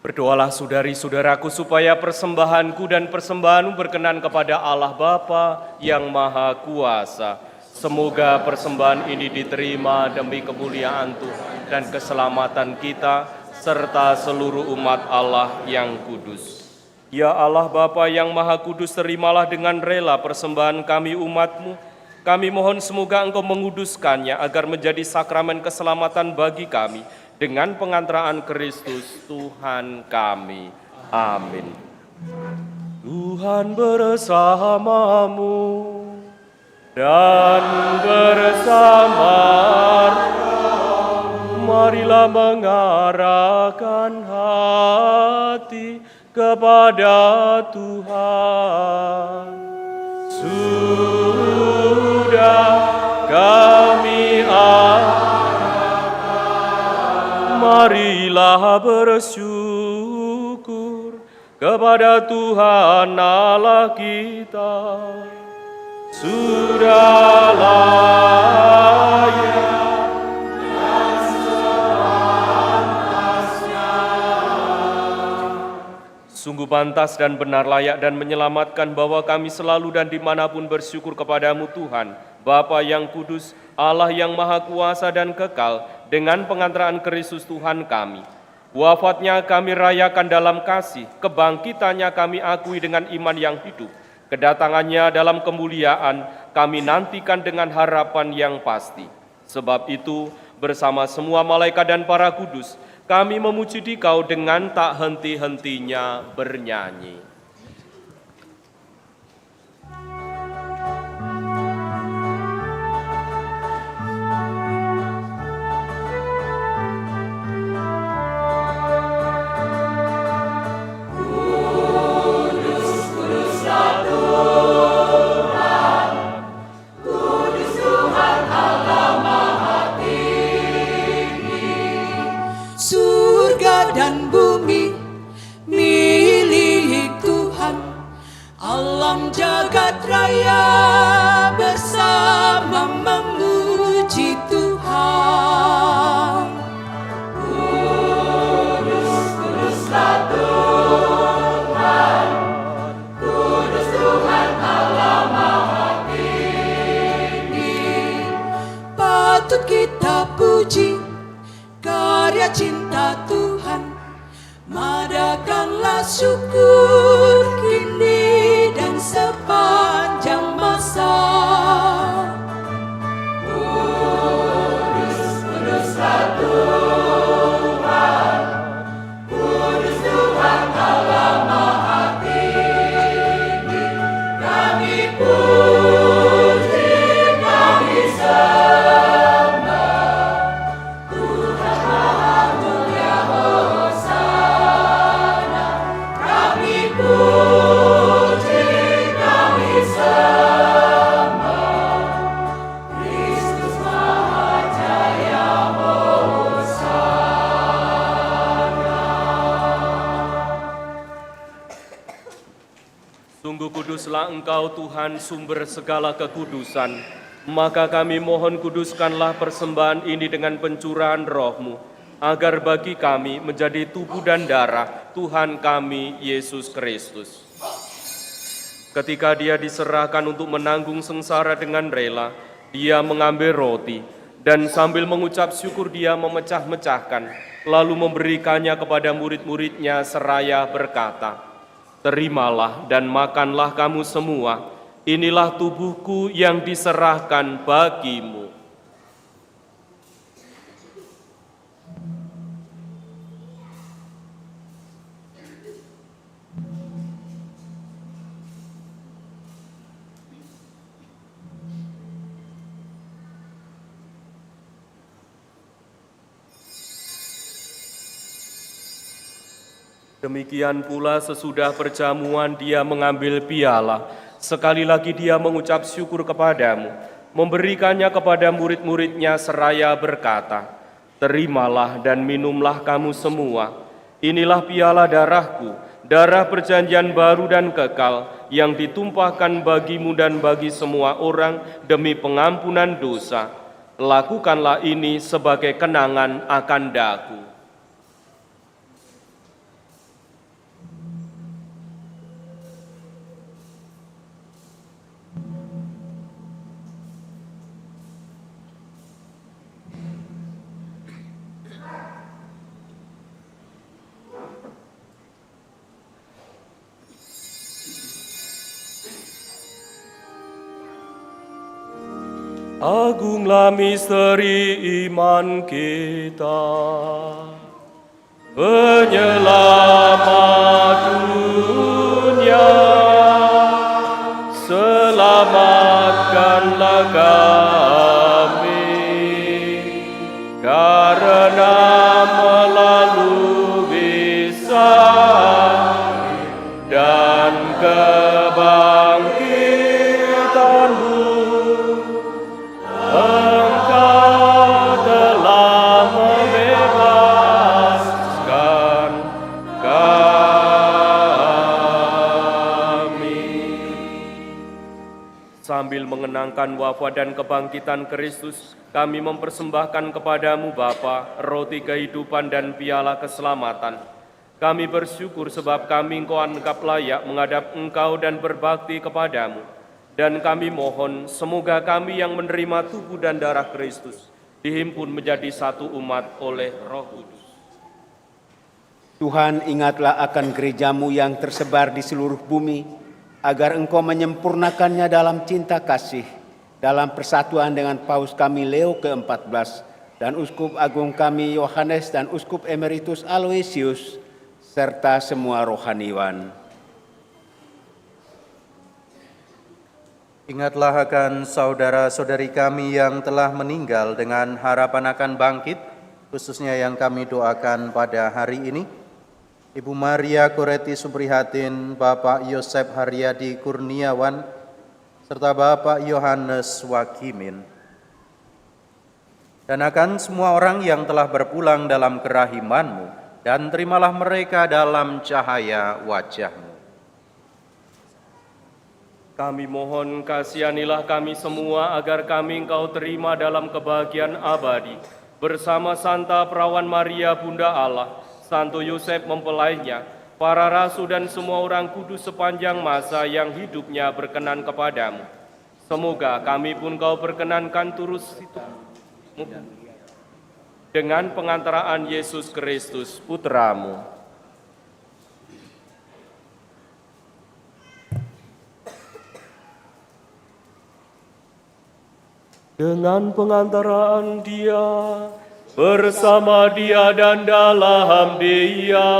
Berdoalah saudari-saudaraku supaya persembahanku dan persembahanmu berkenan kepada Allah Bapa yang Maha Kuasa. Semoga persembahan ini diterima demi kemuliaan Tuhan dan keselamatan kita serta seluruh umat Allah yang kudus. Ya Allah Bapa yang Maha Kudus, terimalah dengan rela persembahan kami umat-Mu. Kami mohon semoga Engkau menguduskannya agar menjadi sakramen keselamatan bagi kami dengan pengantaraan Kristus Tuhan kami. Amin. Tuhan bersamamu dan bersama marilah mengarahkan hati kepada Tuhan. Sudah kami marilah bersyukur kepada Tuhan Allah kita. Sudah layak dan sepantasnya. Sungguh pantas dan benar, layak dan menyelamatkan bahwa kami selalu dan dimanapun bersyukur kepadamu Tuhan, Bapa yang kudus, Allah yang maha kuasa dan kekal, dengan pengantaraan Kristus Tuhan kami. Wafatnya kami rayakan dalam kasih, kebangkitannya kami akui dengan iman yang hidup. Kedatangannya dalam kemuliaan kami nantikan dengan harapan yang pasti. Sebab itu bersama semua malaikat dan para kudus kami memuji Dikau dengan tak henti-hentinya bernyanyi. Surga dan bumi milik Tuhan, alam jagat raya bersama memuji Tuhan. Kudus, kuduslah Tuhan, kudus Tuhan Allah Maha Tinggi. Patut kita puji karya cinta Tuhan, madakanlah syukur kini dan sepanjang masa. Kudus, kuduslah Tuhan, kudus Tuhan Allah Maha Tinggi. Kami puji, kami Sungguh kuduslah Engkau Tuhan, sumber segala kekudusan. Maka kami mohon kuduskanlah persembahan ini dengan pencurahan Roh-Mu, agar bagi kami menjadi tubuh dan darah Tuhan kami Yesus Kristus. Ketika Dia diserahkan untuk menanggung sengsara dengan rela, Dia mengambil roti, dan sambil mengucap syukur Dia memecah-mecahkan, lalu memberikannya kepada murid-muridnya seraya berkata, "Terimalah dan makanlah kamu semua, inilah tubuhku yang diserahkan bagimu." Demikian pula sesudah perjamuan Dia mengambil piala. Sekali lagi Dia mengucap syukur kepadamu, memberikannya kepada murid-muridnya seraya berkata, "Terimalah dan minumlah kamu semua. Inilah piala darahku, darah perjanjian baru dan kekal, yang ditumpahkan bagimu dan bagi semua orang demi pengampunan dosa. Lakukanlah ini sebagai kenangan akan daku." Agunglah misteri iman kita, penyelamat dunia, selamatkanlah kami, karena melalui salib dan kebangkitan-Mu, Engkau telah membebaskan kami. Sambil mengenangkan wafat dan kebangkitan Kristus, kami mempersembahkan kepadamu Bapa, roti kehidupan dan piala keselamatan. Kami bersyukur sebab kami Engkau anggap layak menghadap Engkau dan berbakti kepadamu. Dan kami mohon, semoga kami yang menerima tubuh dan darah Kristus dihimpun menjadi satu umat oleh Roh Kudus. Tuhan, ingatlah akan gerejamu yang tersebar di seluruh bumi, agar Engkau menyempurnakannya dalam cinta kasih, dalam persatuan dengan Paus kami Leo ke-14, dan Uskup Agung kami Yohanes dan Uskup Emeritus Aloysius, serta semua rohaniwan. Ingatlah akan saudara-saudari kami yang telah meninggal dengan harapan akan bangkit, khususnya yang kami doakan pada hari ini. Ibu Maria Koreti Suprihatin, Bapak Yosef Haryadi Kurniawan, serta Bapak Yohanes Wakimin. Dan akan semua orang yang telah berpulang dalam kerahiman-Mu, dan terimalah mereka dalam cahaya wajah-Mu. Kami mohon kasihanilah kami semua agar kami Engkau terima dalam kebahagiaan abadi bersama Santa Perawan Maria Bunda Allah, Santo Yosef mempelainya, para rasul dan semua orang kudus sepanjang masa yang hidupnya berkenan kepadamu. Semoga kami pun Kau berkenankan turut dengan pengantaraan Yesus Kristus Putra-Mu. Dengan pengantaraan Dia, bersama Dia dan dalam Dia,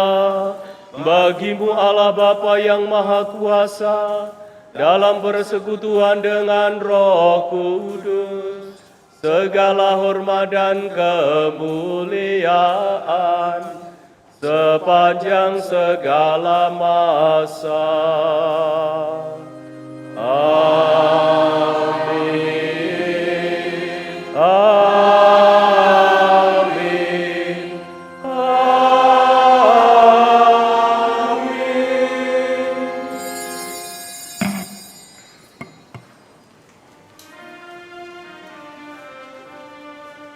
bagi-Mu Allah Bapa yang Maha Kuasa, dalam persekutuan dengan Roh Kudus, segala hormat dan kemuliaan sepanjang segala masa. Amin. Amin. Amin.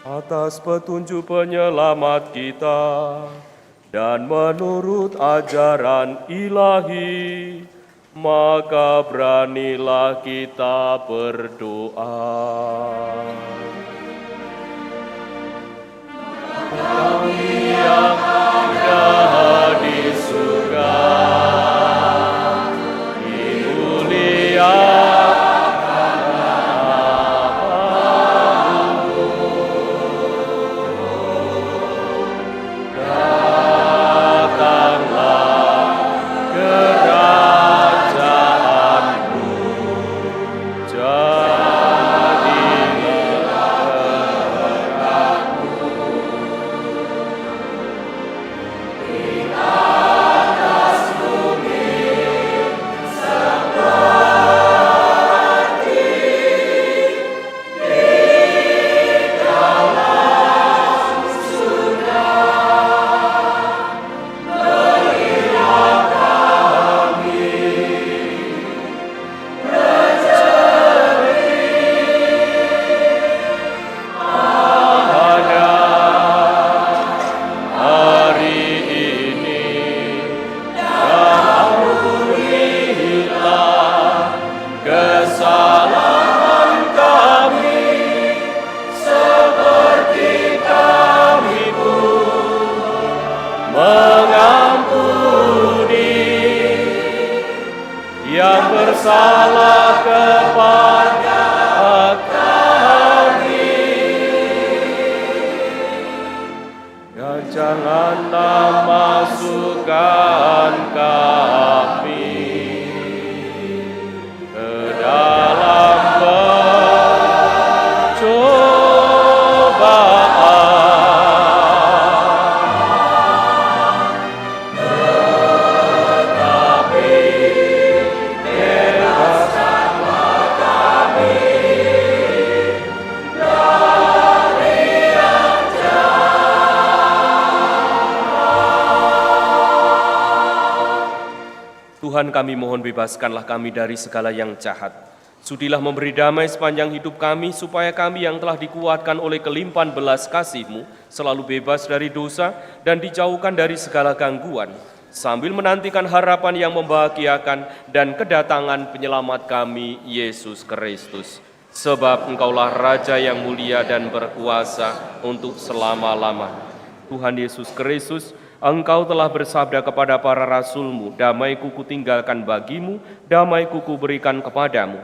Atas petunjuk penyelamat kita dan menurut ajaran ilahi, maka beranilah kita berdoa. Kami yang ada di surga, dimuliakan namamu, datanglah kerajaanmu, jadilah janganlah masukkan kami ke dalam pencobaan, tetapi bebaskanlah kami dari yang jahat. Tuhan, kami mohon bebaskanlah kami dari segala yang jahat. Sudilah memberi damai sepanjang hidup kami, supaya kami yang telah dikuatkan oleh kelimpahan belas kasih-Mu selalu bebas dari dosa dan dijauhkan dari segala gangguan, sambil menantikan harapan yang membahagiakan dan kedatangan penyelamat kami, Yesus Kristus. Sebab Engkaulah Raja yang mulia dan berkuasa untuk selama-lamanya. Tuhan Yesus Kristus, Engkau telah bersabda kepada para rasul-Mu, damai-Ku kutinggalkan bagimu, damai-Ku kuberikan kepadamu.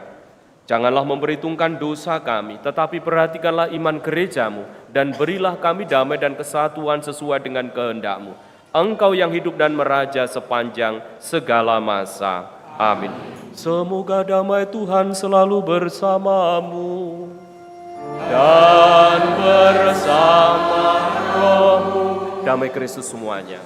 Janganlah memperhitungkan dosa kami, tetapi perhatikanlah iman gereja-Mu, dan berilah kami damai dan kesatuan sesuai dengan kehendak-Mu. Engkau yang hidup dan meraja sepanjang segala masa. Amin. Semoga damai Tuhan selalu bersamamu dan bersama rohmu. Damai Kristus semuanya.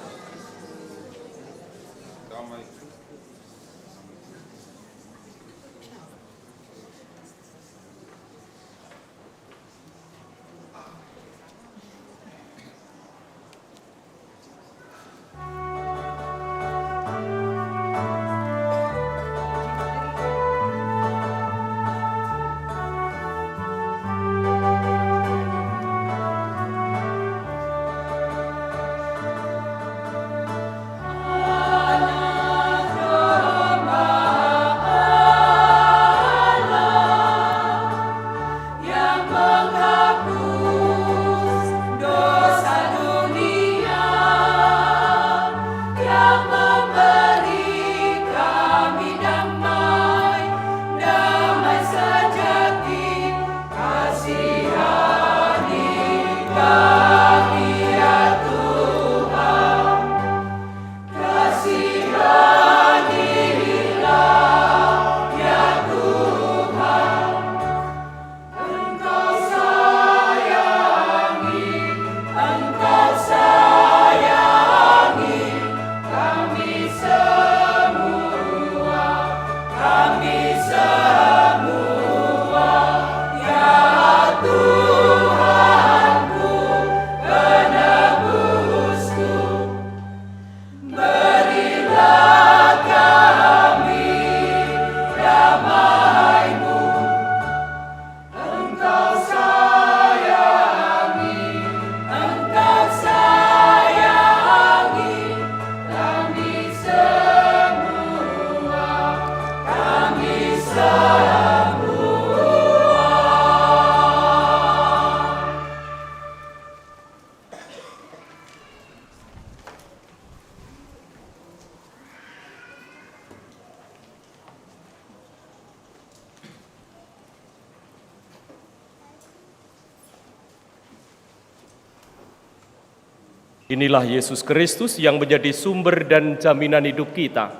Inilah Yesus Kristus yang menjadi sumber dan jaminan hidup kita.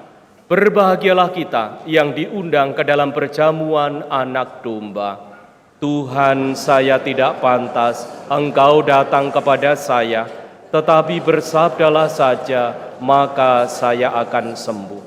Berbahagialah kita yang diundang ke dalam perjamuan Anak Domba. Tuhan, saya tidak pantas Engkau datang kepada saya, tetapi bersabdalah saja, maka saya akan sembuh.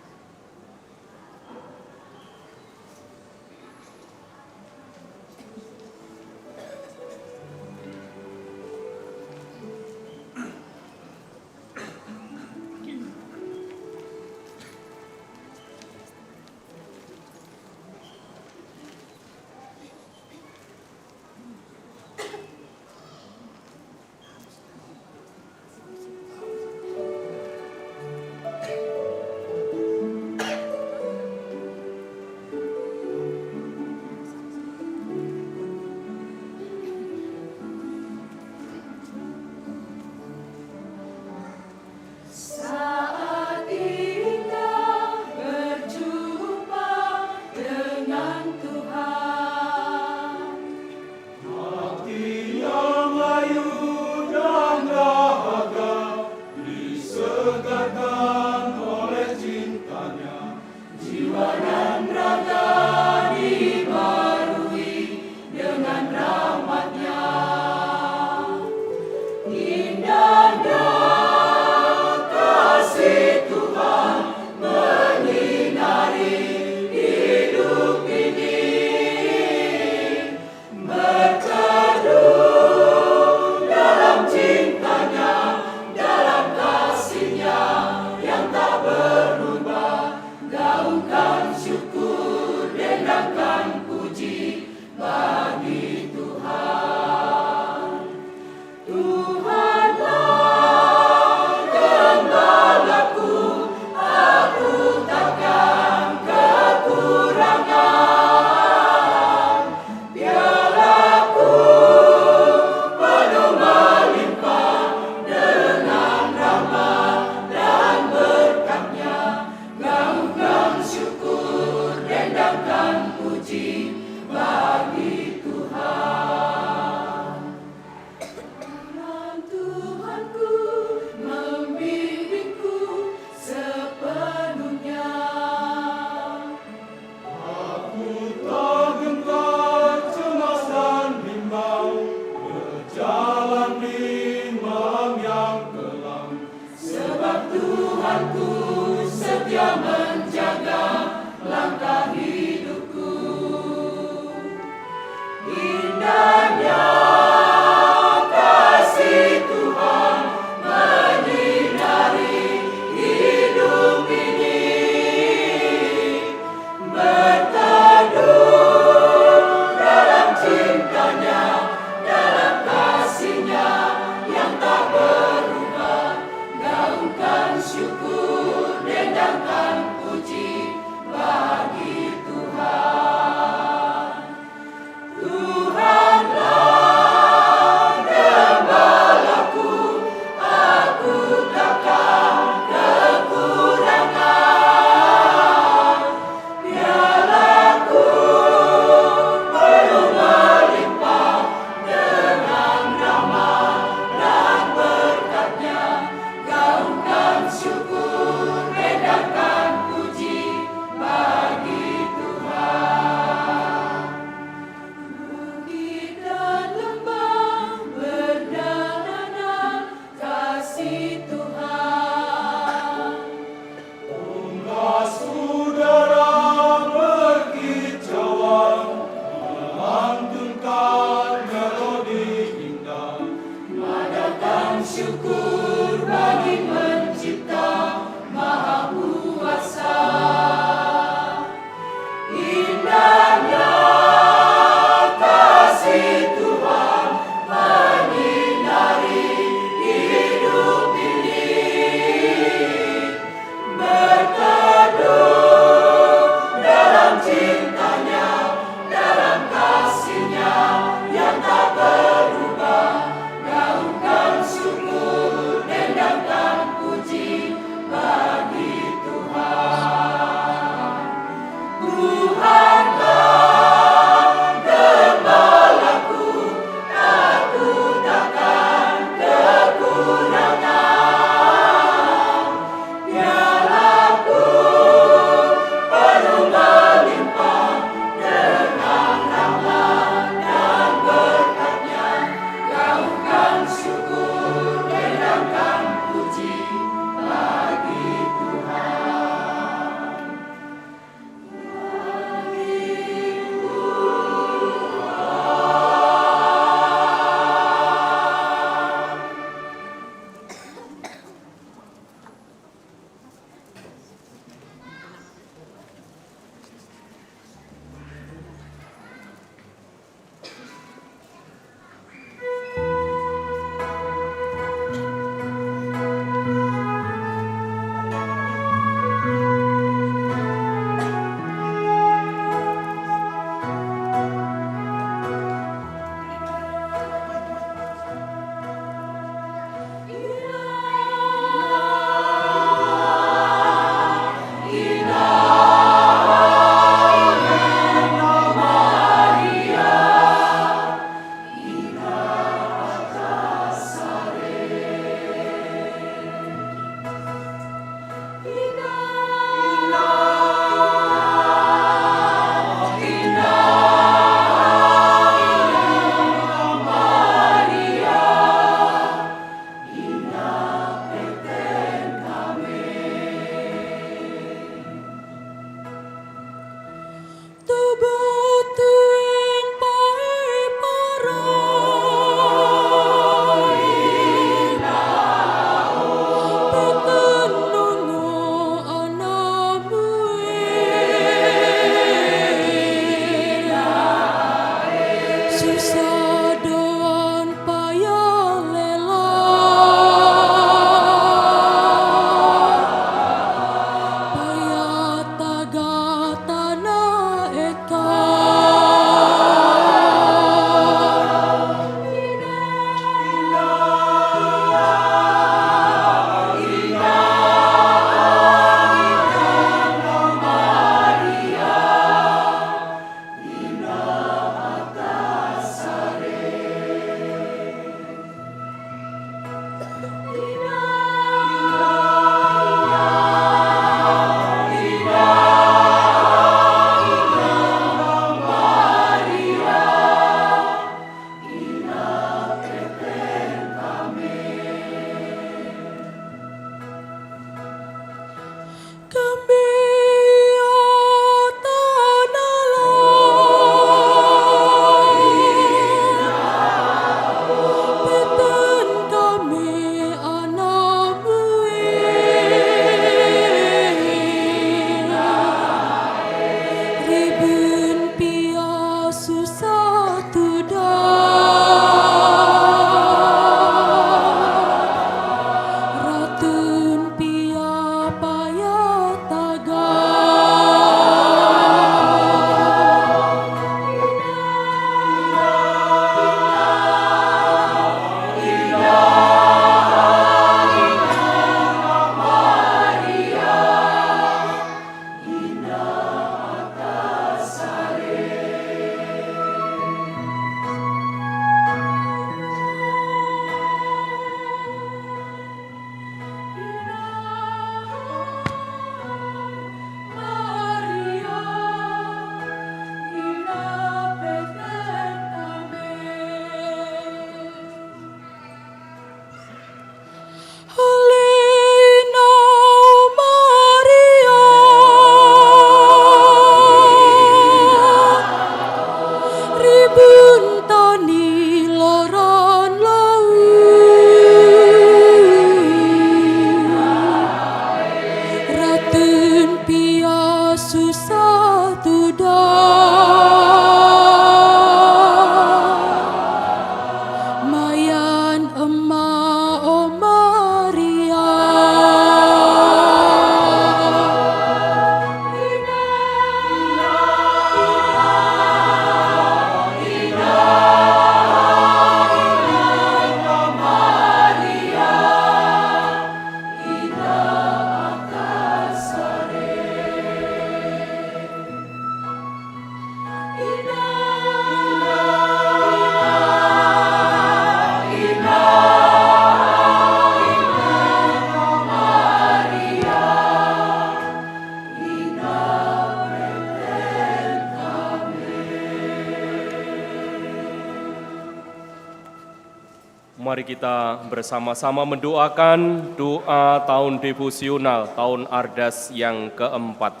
Mari kita bersama-sama mendoakan doa tahun devosional, tahun Ardas yang keempat.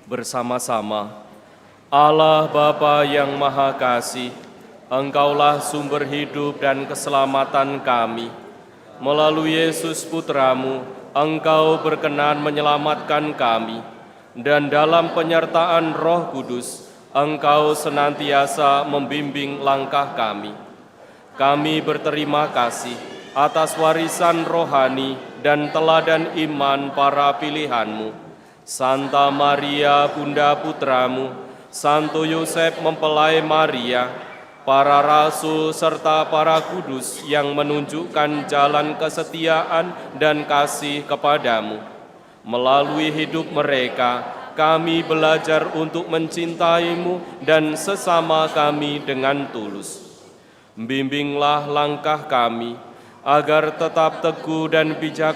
Bersama-sama, Allah Bapa yang Maha Kasih, Engkaulah sumber hidup dan keselamatan kami. Melalui Yesus Putramu, Engkau berkenan menyelamatkan kami, dan dalam penyertaan Roh Kudus, Engkau senantiasa membimbing langkah kami. Kami berterima kasih atas warisan rohani dan teladan iman para pilihan-Mu. Santa Maria, Bunda Putramu, Santo Yosef mempelai Maria, para rasul serta para kudus yang menunjukkan jalan kesetiaan dan kasih kepadamu. Melalui hidup mereka, kami belajar untuk mencintaimu dan sesama kami dengan tulus. Bimbinglah langkah kami, agar tetap teguh dan bijak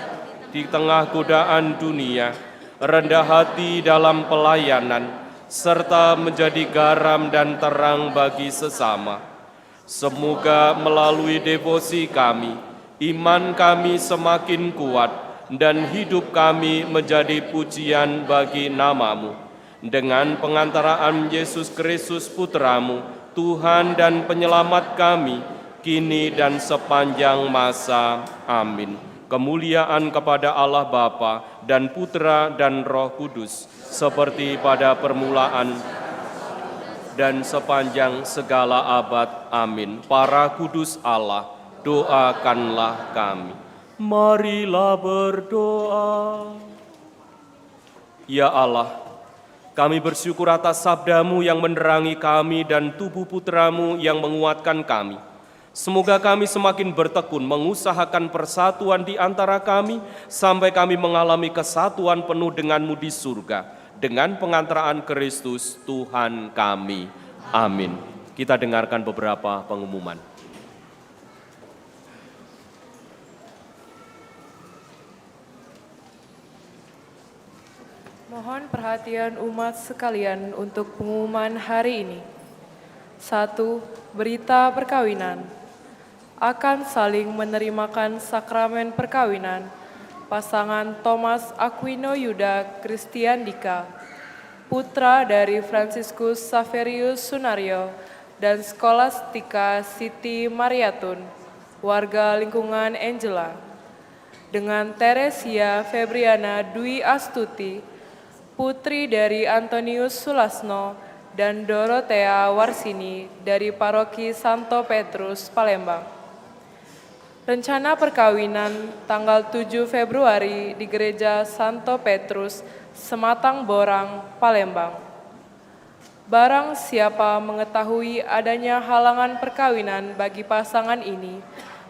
di tengah godaan dunia, rendah hati dalam pelayanan, serta menjadi garam dan terang bagi sesama. Semoga melalui devosi kami, iman kami semakin kuat, dan hidup kami menjadi pujian bagi nama-Mu. Dengan pengantaraan Yesus Kristus Putramu, Tuhan dan Penyelamat kami, kini dan sepanjang masa. Amin. Kemuliaan kepada Allah Bapa dan Putra dan Roh Kudus, seperti pada permulaan dan sepanjang segala abad. Amin. Para kudus Allah, doakanlah kami. Marilah berdoa. Ya Allah, kami bersyukur atas sabda-Mu yang menerangi kami dan tubuh Putra-Mu yang menguatkan kami. Semoga kami semakin bertekun mengusahakan persatuan di antara kami, sampai kami mengalami kesatuan penuh dengan-Mu di surga, dengan pengantaraan Kristus Tuhan kami. Amin. Kita dengarkan beberapa pengumuman. Mohon perhatian umat sekalian untuk pengumuman hari ini. 1. Berita perkawinan. Akan saling menerimakan sakramen perkawinan pasangan Thomas Aquino Yuda Kristiandika, putra dari Franciscus Saverius Sunario dan Skolastika Siti Mariatun, warga lingkungan Angela, dengan Teresia Febriana Dwi Astuti, putri dari Antonius Sulasno dan Dorothea Warsini dari Paroki Santo Petrus, Palembang. Rencana perkawinan tanggal 7 Februari di Gereja Santo Petrus, Sematang Borang, Palembang. Barang siapa mengetahui adanya halangan perkawinan bagi pasangan ini,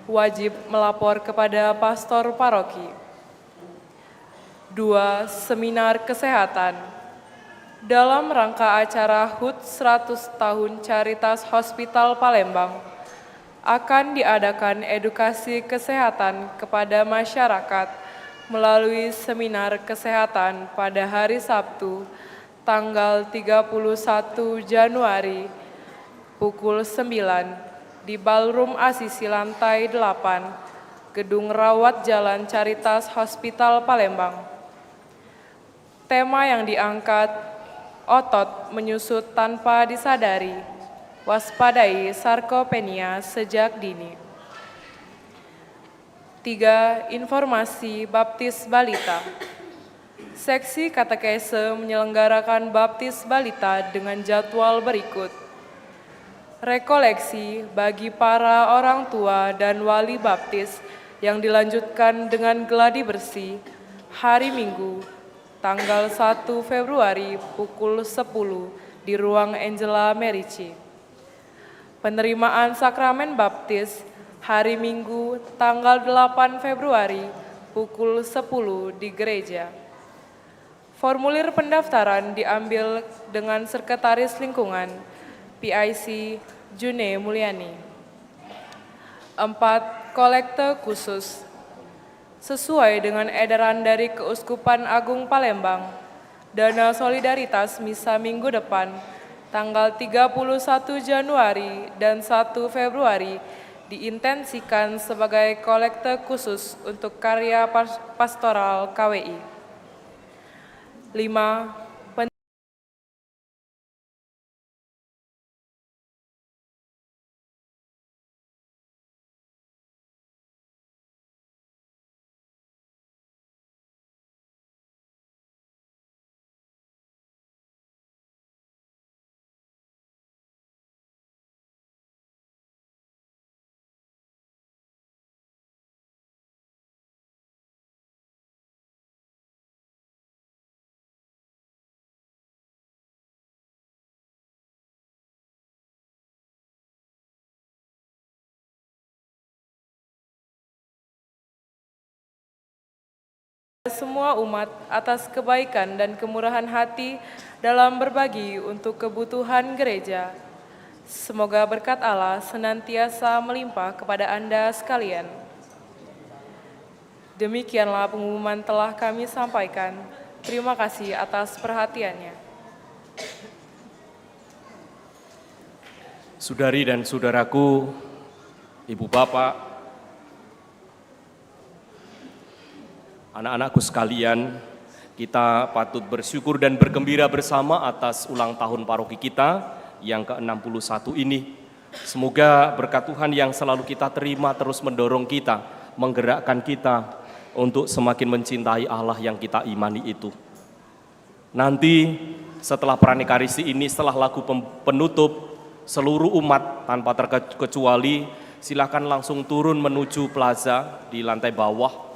wajib melapor kepada pastor paroki. 2. Seminar kesehatan. Dalam rangka acara HUT 100 tahun Caritas Hospital Palembang, akan diadakan edukasi kesehatan kepada masyarakat melalui seminar kesehatan pada hari Sabtu, tanggal 31 Januari, pukul 9, di Ballroom Asisi lantai 8, Gedung Rawat Jalan Caritas Hospital Palembang. Tema yang diangkat, otot menyusut tanpa disadari, waspadai sarkopenia sejak dini. 3. Informasi baptis balita. Seksi katekese menyelenggarakan baptis balita dengan jadwal berikut. Rekoleksi bagi para orang tua dan wali baptis yang dilanjutkan dengan geladi bersih hari Minggu, tanggal 1 Februari pukul 10 di Ruang Angela Merici. Penerimaan sakramen baptis hari Minggu tanggal 8 Februari pukul 10 di gereja. Formulir pendaftaran diambil dengan Sekretaris Lingkungan PIC June Mulyani. 4. Kolekte khusus. Sesuai dengan edaran dari Keuskupan Agung Palembang, dana solidaritas misa minggu depan tanggal 31 Januari dan 1 Februari diintensikan sebagai kolekte khusus untuk karya pastoral KWI. 5. Semua umat atas kebaikan dan kemurahan hati dalam berbagi untuk kebutuhan gereja. Semoga berkat Allah senantiasa melimpah kepada Anda sekalian. Demikianlah pengumuman telah kami sampaikan. Terima kasih atas perhatiannya. Saudari dan saudaraku, Ibu Bapak, anak-anakku sekalian, kita patut bersyukur dan bergembira bersama atas ulang tahun paroki kita yang ke-61 ini. Semoga berkat Tuhan yang selalu kita terima terus mendorong kita, menggerakkan kita untuk semakin mencintai Allah yang kita imani itu. Nanti setelah pranekarisi ini, setelah lagu penutup, seluruh umat tanpa terkecuali silakan langsung turun menuju plaza di lantai bawah.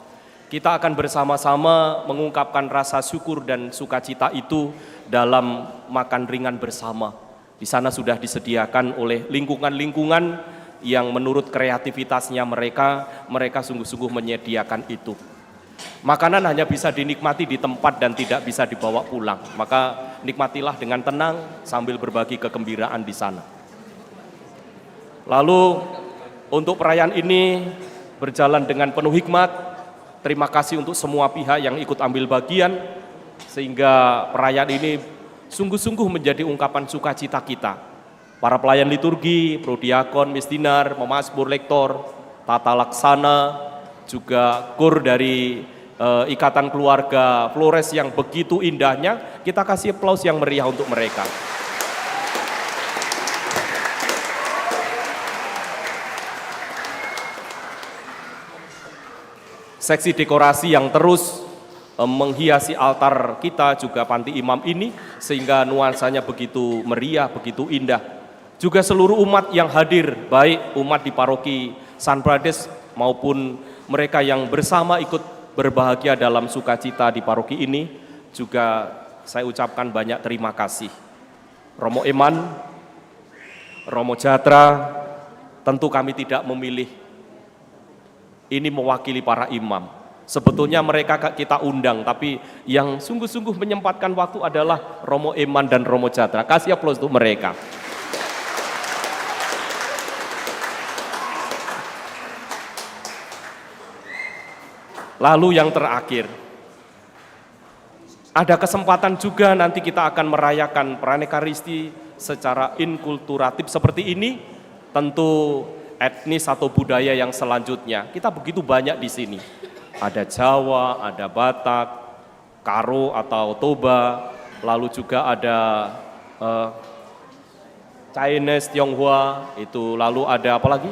Kita akan bersama-sama mengungkapkan rasa syukur dan sukacita itu dalam makan ringan bersama. Di sana sudah disediakan oleh lingkungan-lingkungan yang menurut kreativitasnya mereka sungguh-sungguh menyediakan itu. Makanan hanya bisa dinikmati di tempat dan tidak bisa dibawa pulang. Maka nikmatilah dengan tenang sambil berbagi kegembiraan di sana. Lalu untuk perayaan ini berjalan dengan penuh hikmat. Terima kasih untuk semua pihak yang ikut ambil bagian, sehingga perayaan ini sungguh-sungguh menjadi ungkapan sukacita kita. Para pelayan liturgi, prodiakon, misdinar, pemasmur, lektor, tata laksana, juga kur dari Ikatan Keluarga Flores yang begitu indahnya, kita kasih aplaus yang meriah untuk mereka. Seksi dekorasi yang terus menghiasi altar kita juga panti imam ini sehingga nuansanya begitu meriah, begitu indah. Juga seluruh umat yang hadir, baik umat di paroki San Brades maupun mereka yang bersama ikut berbahagia dalam sukacita di paroki ini, juga saya ucapkan banyak terima kasih. Romo Eman, Romo Jatra, tentu kami tidak memilih. Ini mewakili para imam. Sebetulnya mereka kita undang, tapi yang sungguh-sungguh menyempatkan waktu adalah Romo Eman dan Romo Jatra. Kasih aplaus untuk mereka. Lalu yang terakhir, ada kesempatan juga nanti kita akan merayakan Pranekaristi secara inkulturatif seperti ini, tentu etnis atau budaya yang selanjutnya. Kita begitu banyak di sini. Ada Jawa, ada Batak, Karo atau Toba, lalu juga ada Chinese, Tionghoa, itu lalu ada apa lagi?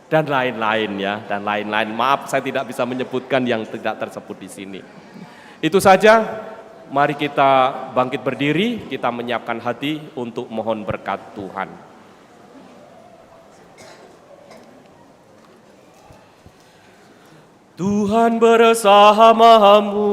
Dan lain-lain ya, dan lain-lain. Maaf saya tidak bisa menyebutkan yang tidak tersebut di sini. Itu saja, mari kita bangkit berdiri, kita menyiapkan hati untuk mohon berkat Tuhan. Tuhan bersamamu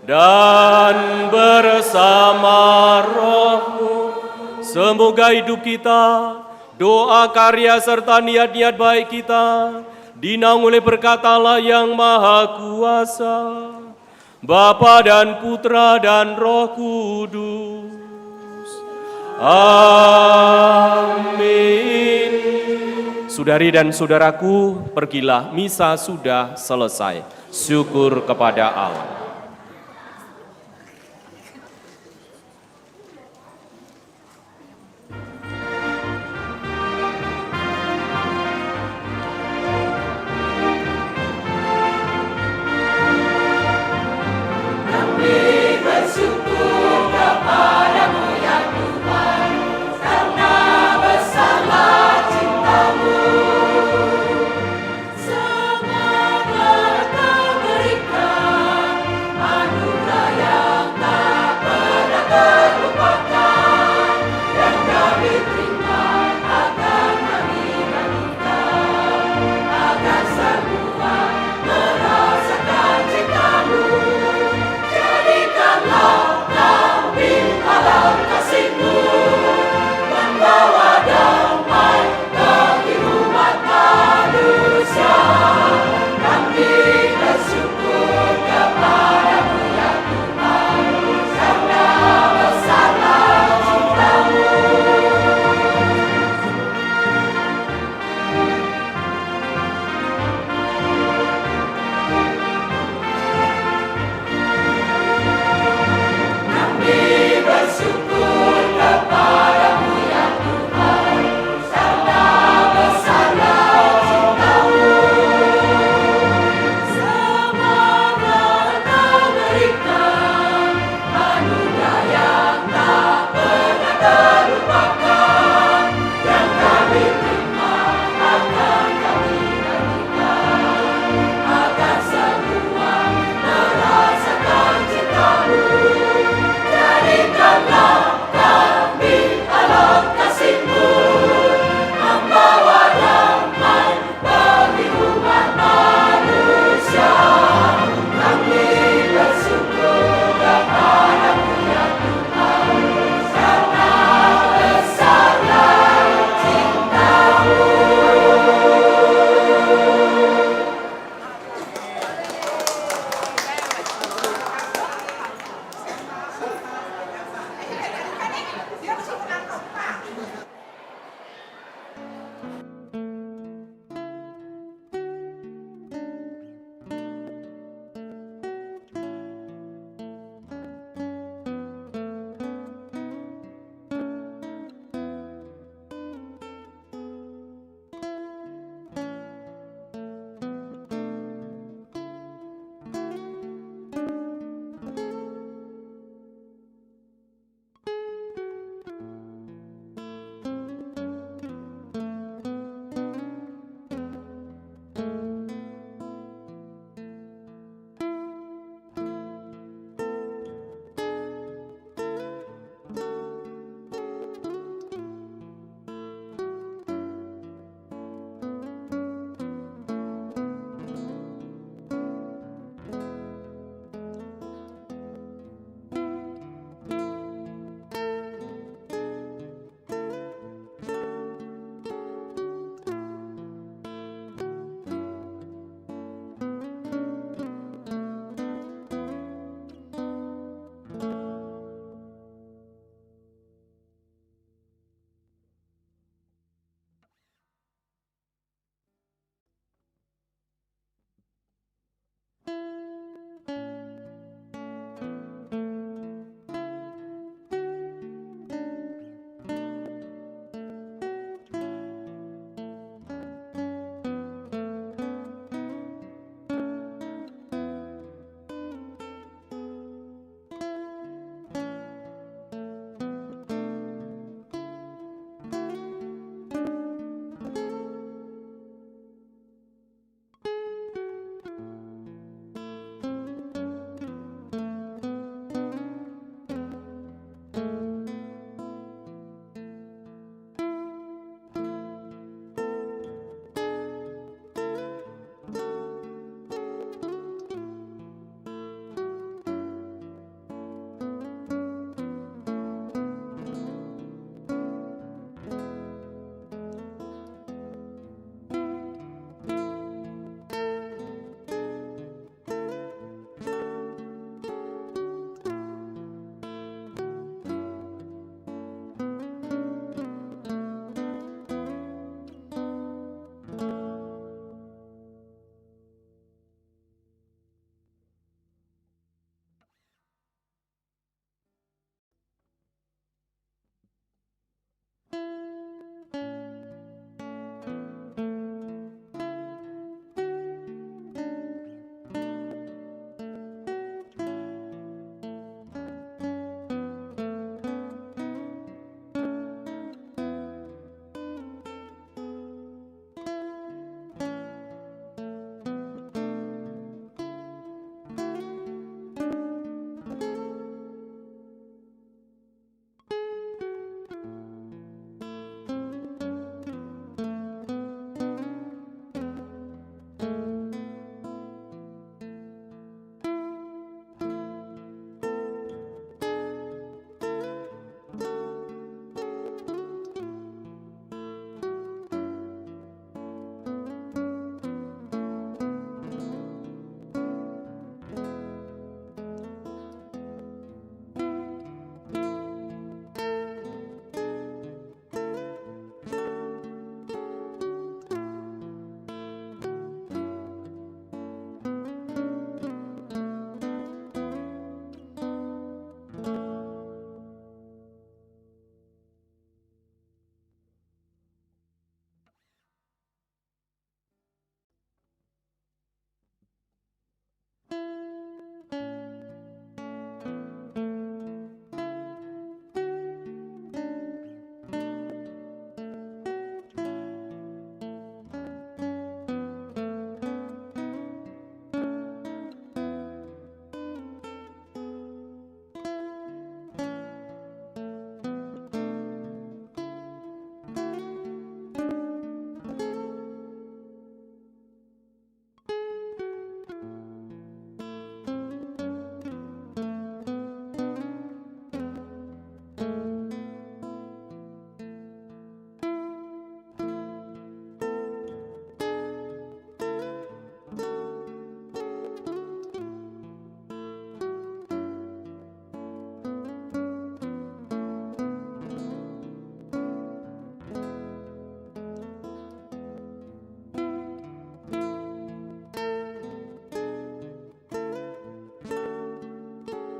dan bersama rohmu. Semoga hidup kita, doa, karya, serta niat-niat baik kita dinaungi oleh berkat Allah yang Maha Kuasa, Bapa dan Putra dan Roh Kudus. Amin. Saudari dan saudaraku, pergilah, misa sudah selesai. Syukur kepada Allah.